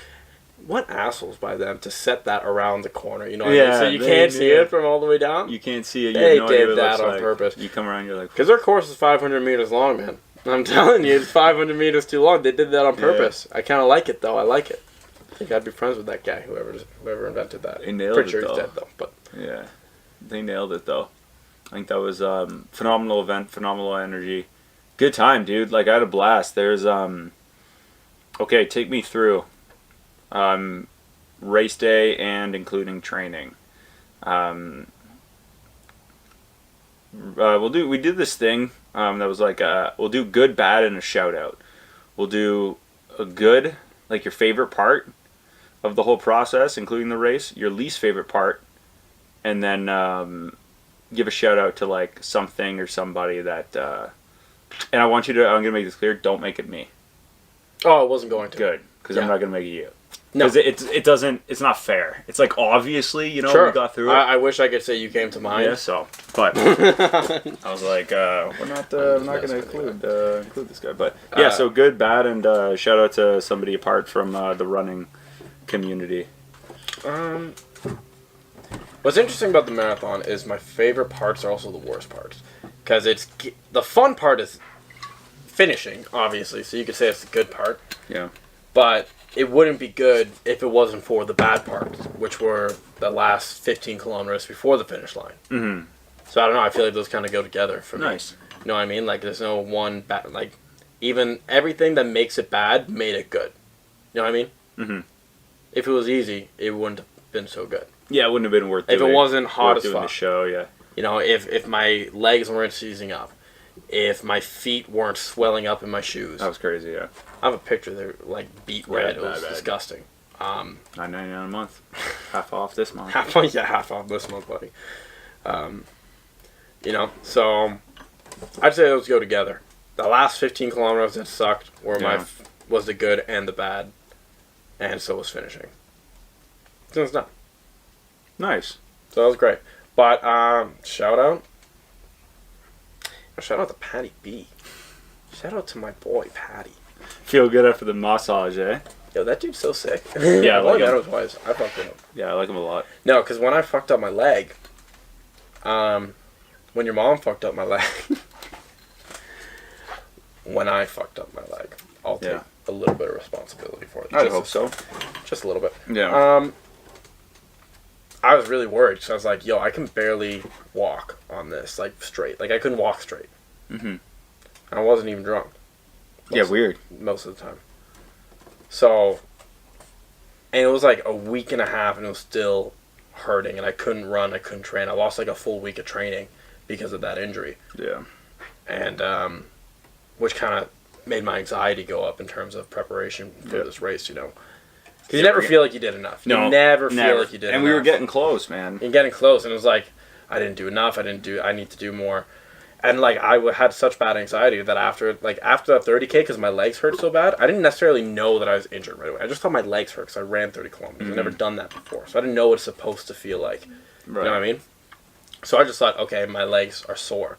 Speaker 2: What assholes by them to set that around the corner, you know what I mean? So you can't see it from all the way down?
Speaker 1: You can't see it.
Speaker 2: They did that on purpose.
Speaker 1: You come around, you're like...
Speaker 2: Because their course is 500 meters long, man. I'm telling you, it's 500 meters too long. They did that on purpose. I kind of like it, though. I like it. I think I'd be friends with that guy, whoever invented that.
Speaker 1: They nailed
Speaker 2: Pretty
Speaker 1: it,
Speaker 2: sure
Speaker 1: though.
Speaker 2: he's dead, though. But
Speaker 1: yeah. They nailed it, though. I think that was phenomenal event, phenomenal energy. Good time, dude. Like, I had a blast. There's... Okay, take me through... race day and including training. We did this thing that was like we'll do good, bad, and a shout out. We'll do a good, like your favorite part of the whole process, including the race, your least favorite part, and then give a shout out to like something or somebody that. And I want you to. I'm gonna make this clear. Don't make it me.
Speaker 2: Oh, I wasn't going to.
Speaker 1: Good, because I'm not gonna make it you.
Speaker 2: No,
Speaker 1: because it doesn't. It's not fair. It's like obviously, you know, we got through it.
Speaker 2: I wish I could say you came to mind.
Speaker 1: Yeah, so but I was like, we're not going to include this guy. But yeah, so good, bad, and shout out to somebody apart from the running community.
Speaker 2: What's interesting about the marathon is my favorite parts are also the worst parts, because it's the fun part is finishing, obviously. So you could say it's the good part.
Speaker 1: Yeah,
Speaker 2: but it wouldn't be good if it wasn't for the bad parts, which were the last 15 kilometers before the finish line.
Speaker 1: Mm-hmm.
Speaker 2: So I don't know. I feel like those kind of go together for me.
Speaker 1: Nice.
Speaker 2: You know what I mean? Like there's no one bad. Like even everything that makes it bad made it good. You know what I mean?
Speaker 1: Mm-hmm.
Speaker 2: If it was easy, it wouldn't have been so good.
Speaker 1: Yeah, it wouldn't have been worth.
Speaker 2: If it wasn't hot as fuck.
Speaker 1: The show, yeah.
Speaker 2: You know, if my legs weren't seizing up, if my feet weren't swelling up in my shoes.
Speaker 1: That was crazy, yeah.
Speaker 2: I have a picture there, like beet red. It was disgusting.
Speaker 1: $9.99 a month, half off this month.
Speaker 2: half off this month, buddy. You know, so I'd say those go together. The last 15 kilometers that sucked were was the good and the bad, and so was finishing. So it's done.
Speaker 1: Nice.
Speaker 2: So that was great. But shout out to Patty B. Shout out to my boy Patty.
Speaker 1: Feel good after the massage, eh?
Speaker 2: Yo, that dude's so sick.
Speaker 1: Yeah, I like him.
Speaker 2: I fucked him up.
Speaker 1: Yeah, I like him a lot.
Speaker 2: No, because when I fucked up my leg, when your mom fucked up my leg, when I fucked up my leg, I'll take a little bit of responsibility for it.
Speaker 1: I hope so.
Speaker 2: Just a little bit.
Speaker 1: Yeah.
Speaker 2: I was really worried because I was like, yo, I can barely walk on this, like, straight. Like, I couldn't walk straight.
Speaker 1: Mm-hmm.
Speaker 2: And I wasn't even drunk.
Speaker 1: Weird.
Speaker 2: Most of the time. So, and it was like a week and a half and it was still hurting and I couldn't run, I couldn't train. I lost like a full week of training because of that injury.
Speaker 1: Yeah.
Speaker 2: And, which kind of made my anxiety go up in terms of preparation for this race, you know. Because you never feel like you did enough. You never feel like you did enough.
Speaker 1: And we were getting close, man.
Speaker 2: And getting close, and it was like, I didn't do enough, I need to do more. And, like, had such bad anxiety that after that 30K, because my legs hurt so bad, I didn't necessarily know that I was injured right away. I just thought my legs hurt because I ran 30 kilometers. I've never done that before. So I didn't know what it's supposed to feel like. Right. You know what I mean? So I just thought, okay, my legs are sore.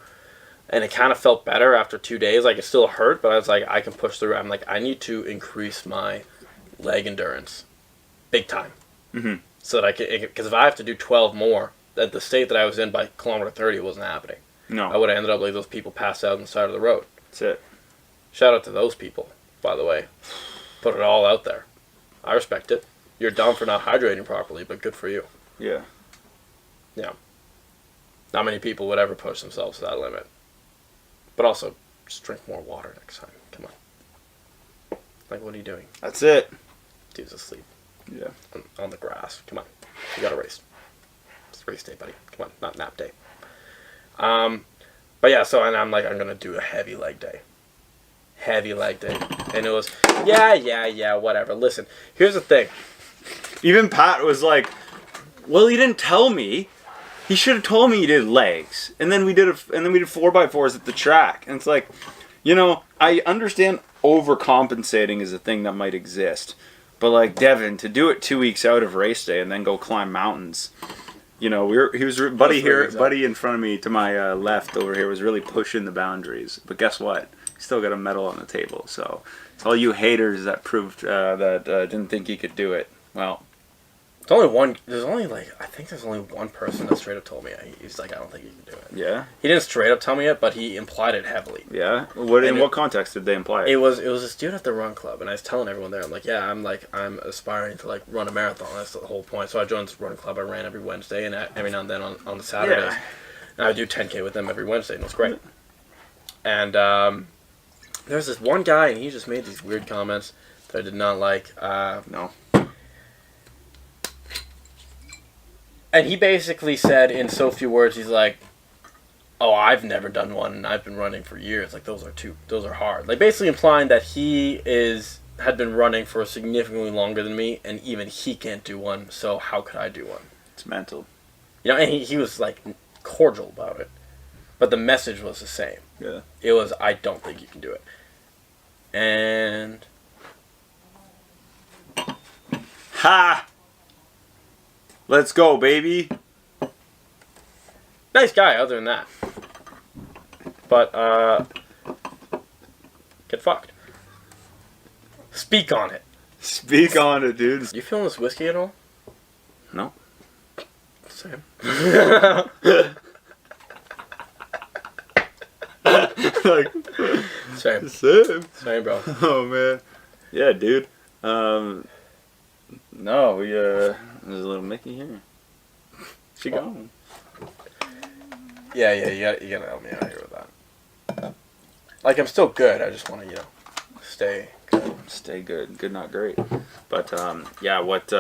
Speaker 2: And it kind of felt better after 2 days. Like, it still hurt, but I was like, I can push through. I'm like, I need to increase my leg endurance big time. Mm-hmm. So that I can, because if I have to do 12 more, at the state that I was in by kilometer 30, it wasn't happening. No. I would have ended up like those people passed out on the side of the road.
Speaker 1: That's it.
Speaker 2: Shout out to those people, by the way. Put it all out there. I respect it. You're dumb for not hydrating properly, but good for you.
Speaker 1: Yeah.
Speaker 2: Yeah. Not many people would ever push themselves to that limit. But also, just drink more water next time. Come on. Like, what are you doing?
Speaker 1: That's it.
Speaker 2: Dude's asleep.
Speaker 1: Yeah.
Speaker 2: On the grass. Come on. You got a race. It's race day, buddy. Come on. Not nap day. But yeah, so and I'm like, I'm going to do a heavy leg day. Heavy leg day. And it was, yeah, whatever. Listen, here's the thing.
Speaker 1: Even Pat was like, well, he didn't tell me. He should have told me he did legs. And then we did 4x4s at the track. And it's like, you know, I understand overcompensating is a thing that might exist. But like Devin, to do it 2 weeks out of race day and then go climb mountains, you know, buddy in front of me to my left over here was really pushing the boundaries. But guess what? He still got a medal on the table. So it's all you haters that proved that didn't think he could do it. Well,
Speaker 2: there's only one person that straight up told me. He's like, I don't think you can do it.
Speaker 1: Yeah.
Speaker 2: He didn't straight up tell me it, but he implied it heavily.
Speaker 1: Yeah. What context did they imply it?
Speaker 2: It was this dude at the run club, and I was telling everyone there, I'm like, yeah, I'm aspiring to like run a marathon. That's the whole point. So I joined this run club. I ran every Wednesday and every now and then on the Saturdays. Yeah. And I do 10K with them every Wednesday, and it was great. And there's this one guy, and he just made these weird comments that I did not like.
Speaker 1: No.
Speaker 2: And he basically said in so few words, he's like, oh, I've never done one, and I've been running for years. Like, those are hard. Like, basically implying that he had been running for significantly longer than me, and even he can't do one, so how could I do one?
Speaker 1: It's mental.
Speaker 2: You know, and he was, like, cordial about it. But the message was the same.
Speaker 1: Yeah.
Speaker 2: It was, I don't think you can do it. And...
Speaker 1: Ha! Let's go, baby.
Speaker 2: Nice guy, other than that. But, get fucked. Speak on it.
Speaker 1: Speak on it, dude.
Speaker 2: You feeling this whiskey at all?
Speaker 1: No.
Speaker 2: Same.
Speaker 1: Like,
Speaker 2: Same. Same, bro.
Speaker 1: Oh, man. Yeah, dude. No, there's a little Mickey here. She gone.
Speaker 2: Yeah, you gotta help me out here with that. Like, I'm still good. I just want to, stay good.
Speaker 1: Stay good. Good, not great. But, yeah, what,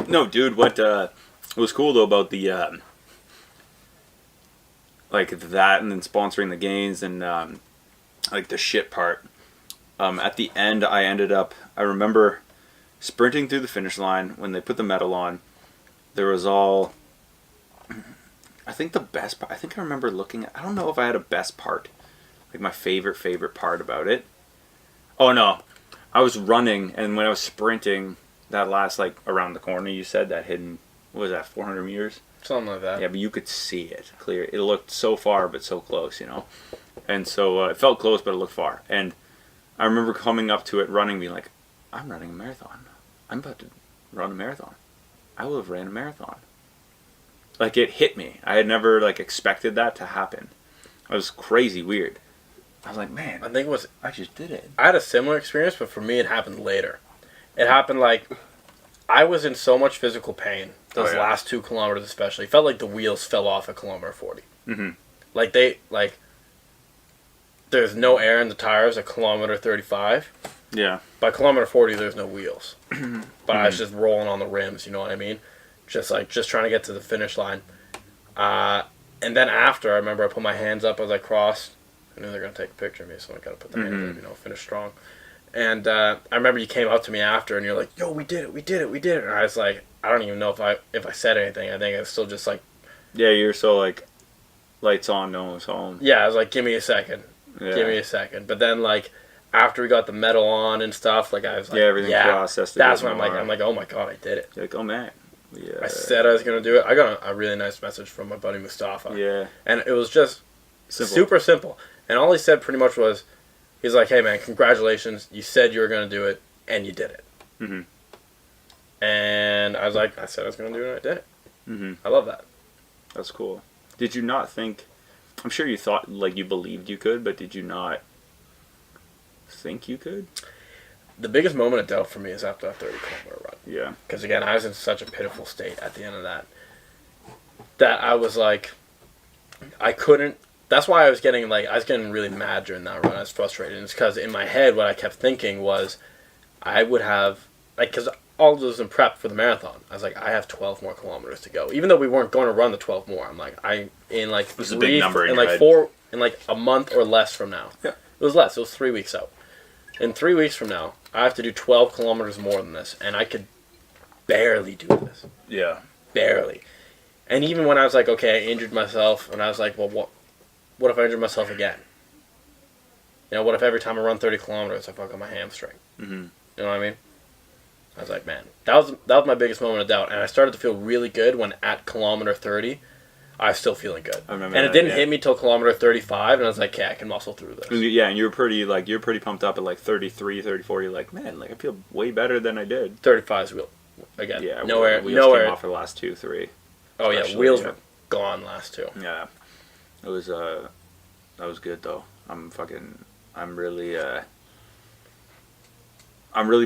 Speaker 1: No, dude, what, was cool, though, about the, like, that and then sponsoring the gains and, like, the shit part. At the end, I remember sprinting through the finish line when they put the medal on. There was I think I remember looking at, I don't know if I had a best part, like my favorite part about it. Oh no, I was running, and when I was sprinting, that last, like, around the corner, you said that hidden, what was that, 400 meters?
Speaker 2: Something like that.
Speaker 1: Yeah, but you could see it clear. It looked so far, but so close, And so it felt close, but it looked far. And I remember coming up to it, running, being like, I'm running a marathon. I'm about to run a marathon. I will have ran a marathon. Like, it hit me. I had never, like, expected that to happen. It was crazy weird. I was like, man, I just did it.
Speaker 2: I had a similar experience, but for me it happened later. It happened, like, I was in so much physical pain, those last 2 kilometers especially. It felt like the wheels fell off at kilometer 40. Mm-hmm. There's no air in the tires at kilometer 35.
Speaker 1: Yeah.
Speaker 2: By kilometer 40, there's no wheels. But I was just rolling on the rims, you know what I mean? Just trying to get to the finish line. And then after, I remember I put my hands up as I crossed. I knew they were going to take a picture of me, so I got to put their hands up, finish strong. And I remember you came up to me after, and you're like, yo, we did it. And I was like, I don't even know if I said anything. I think I was still just like,
Speaker 1: Yeah, you're so like lights on, no one's home.
Speaker 2: yeah, I was like, give me a second.
Speaker 1: Yeah.
Speaker 2: Give me a second. But then, like, after we got the medal on and stuff, like, I was like,
Speaker 1: Yeah, everything processed.
Speaker 2: That's when I'm like, oh my god, I did it.
Speaker 1: You're like, oh man. Yeah.
Speaker 2: I said I was going to do it. I got a really nice message from my buddy Mustafa.
Speaker 1: Yeah.
Speaker 2: And it was just super simple. And all he said pretty much was, he's like, hey man, congratulations. You said you were going to do it, and you did it.
Speaker 1: Mm-hmm.
Speaker 2: And I was like, I said I was going to do it, and I did it.
Speaker 1: Mm-hmm.
Speaker 2: I love that.
Speaker 1: That's cool. Did you not think, I'm sure you thought, like, you believed you could, but did you not think you could?
Speaker 2: The biggest moment of doubt for me is after that 30-kilometer run.
Speaker 1: Yeah.
Speaker 2: Because, again, I was in such a pitiful state at the end of that. That I was like, I couldn't. That's why I was getting really mad during that run. I was frustrated. And it's because in my head, what I kept thinking was, I would have, like, because all of this was in prep for the marathon. I was like, I have 12 more kilometers to go. Even though we weren't going to run the 12 more, I'm like, in like
Speaker 1: this is a big number in
Speaker 2: like
Speaker 1: head.
Speaker 2: in like a month or less from now.
Speaker 1: Yeah.
Speaker 2: It was less. It was 3 weeks out. In 3 weeks from now, I have to do 12 kilometers more than this, and I could barely do this.
Speaker 1: Yeah.
Speaker 2: Barely. And even when I was like, okay, I injured myself, and I was like, well, what if I injure myself again? You know, what if every time I run 30 kilometers, I fuck up my hamstring?
Speaker 1: Mm-hmm.
Speaker 2: You know what I mean? I was like, man, that was my biggest moment of doubt, and I started to feel really good when at kilometer 30, I was still feeling good.
Speaker 1: I remember
Speaker 2: and
Speaker 1: that,
Speaker 2: it didn't hit me till kilometer 35, and I was like, okay, I can muscle through this.
Speaker 1: Yeah, and you were pretty pumped up at like 33, 34. You're like, man, like I feel way better than I did.
Speaker 2: 35 is real. Again,
Speaker 1: Yeah,
Speaker 2: nowhere.
Speaker 1: Wheels came off for the last 2, 3.
Speaker 2: Oh yeah, wheels were gone last 2.
Speaker 1: Yeah, it was that was good though. I'm really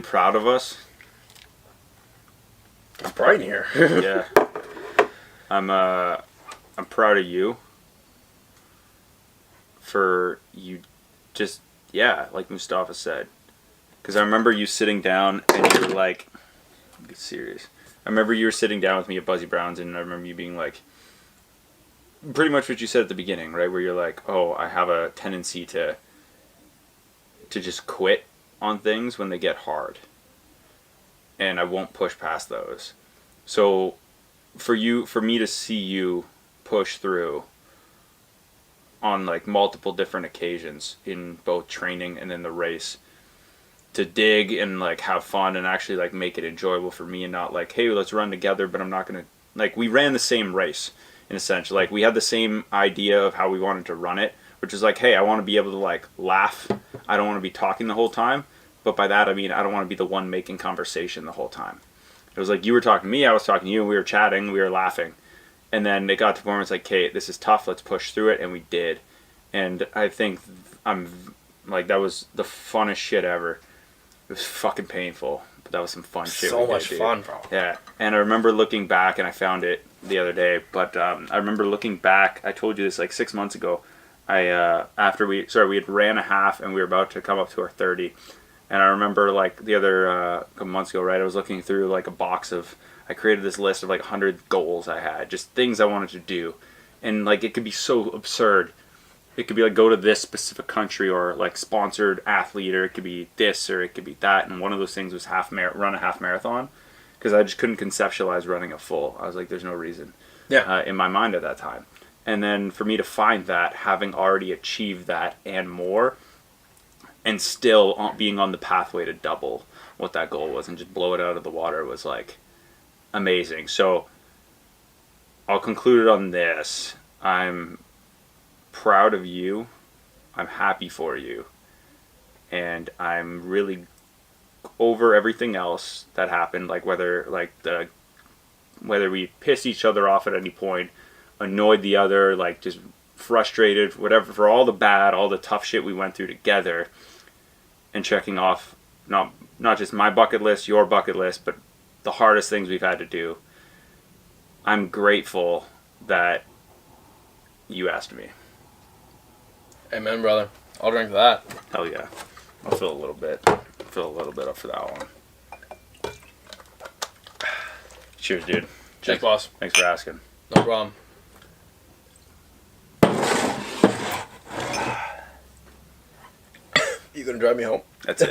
Speaker 1: proud of us.
Speaker 2: It's bright in here.
Speaker 1: Yeah, I'm proud of you for you just, yeah, like Mustafa said. Because I remember you sitting down and you were like, get serious. I remember you were sitting down with me at Buzzy Brown's and I remember you being like, pretty much what you said at the beginning, right? Where you're like, oh, I have a tendency to just quit on things when they get hard. And I won't push past those. So for me to see you push through on like multiple different occasions in both training and then the race, to dig and like have fun and actually like make it enjoyable for me and not like, hey, let's run together, but I'm not gonna, like, we ran the same race in a sense. Like we had the same idea of how we wanted to run it, which is like, hey, I want to be able to like laugh. I don't want to be talking the whole time. But by that, I mean, I don't want to be the one making conversation the whole time. It was like you were talking to me, I was talking to you, and we were chatting, we were laughing. And then it got to the point where it's like, okay, this is tough, let's push through it, and we did. And I think that was the funnest shit ever. It was fucking painful, but that was some fun shit.
Speaker 2: So much fun, bro.
Speaker 1: Yeah, and I remember looking back, and I found it the other day, but I remember looking back, I told you this like 6 months ago, we had ran a half, and we were about to come up to our 30. And I remember like the other couple months ago, right, I was looking through like a box of, I created this list of like 100 goals I had, just things I wanted to do. And like it could be so absurd. It could be like go to this specific country or like sponsored athlete, or it could be this or it could be that. And one of those things was run a half marathon, because I just couldn't conceptualize running a full. I was like, there's no reason in my mind at that time. And then for me to find that, having already achieved that and more, and still being on the pathway to double what that goal was and just blow it out of the water was like amazing. So I'll conclude it on this. I'm proud of you. I'm happy for you. And I'm really over everything else that happened, like whether we pissed each other off at any point, annoyed the other, like just frustrated, whatever, for all the bad, all the tough shit we went through together. And checking off not just my bucket list, your bucket list, but the hardest things we've had to do. I'm grateful that you asked me.
Speaker 2: Amen, brother. I'll drink to that.
Speaker 1: Hell yeah. I'll fill a little bit up for that one. Cheers, dude.
Speaker 2: Cheers, boss.
Speaker 1: Thanks for asking.
Speaker 2: No problem. You gonna drive me home?
Speaker 1: That's it.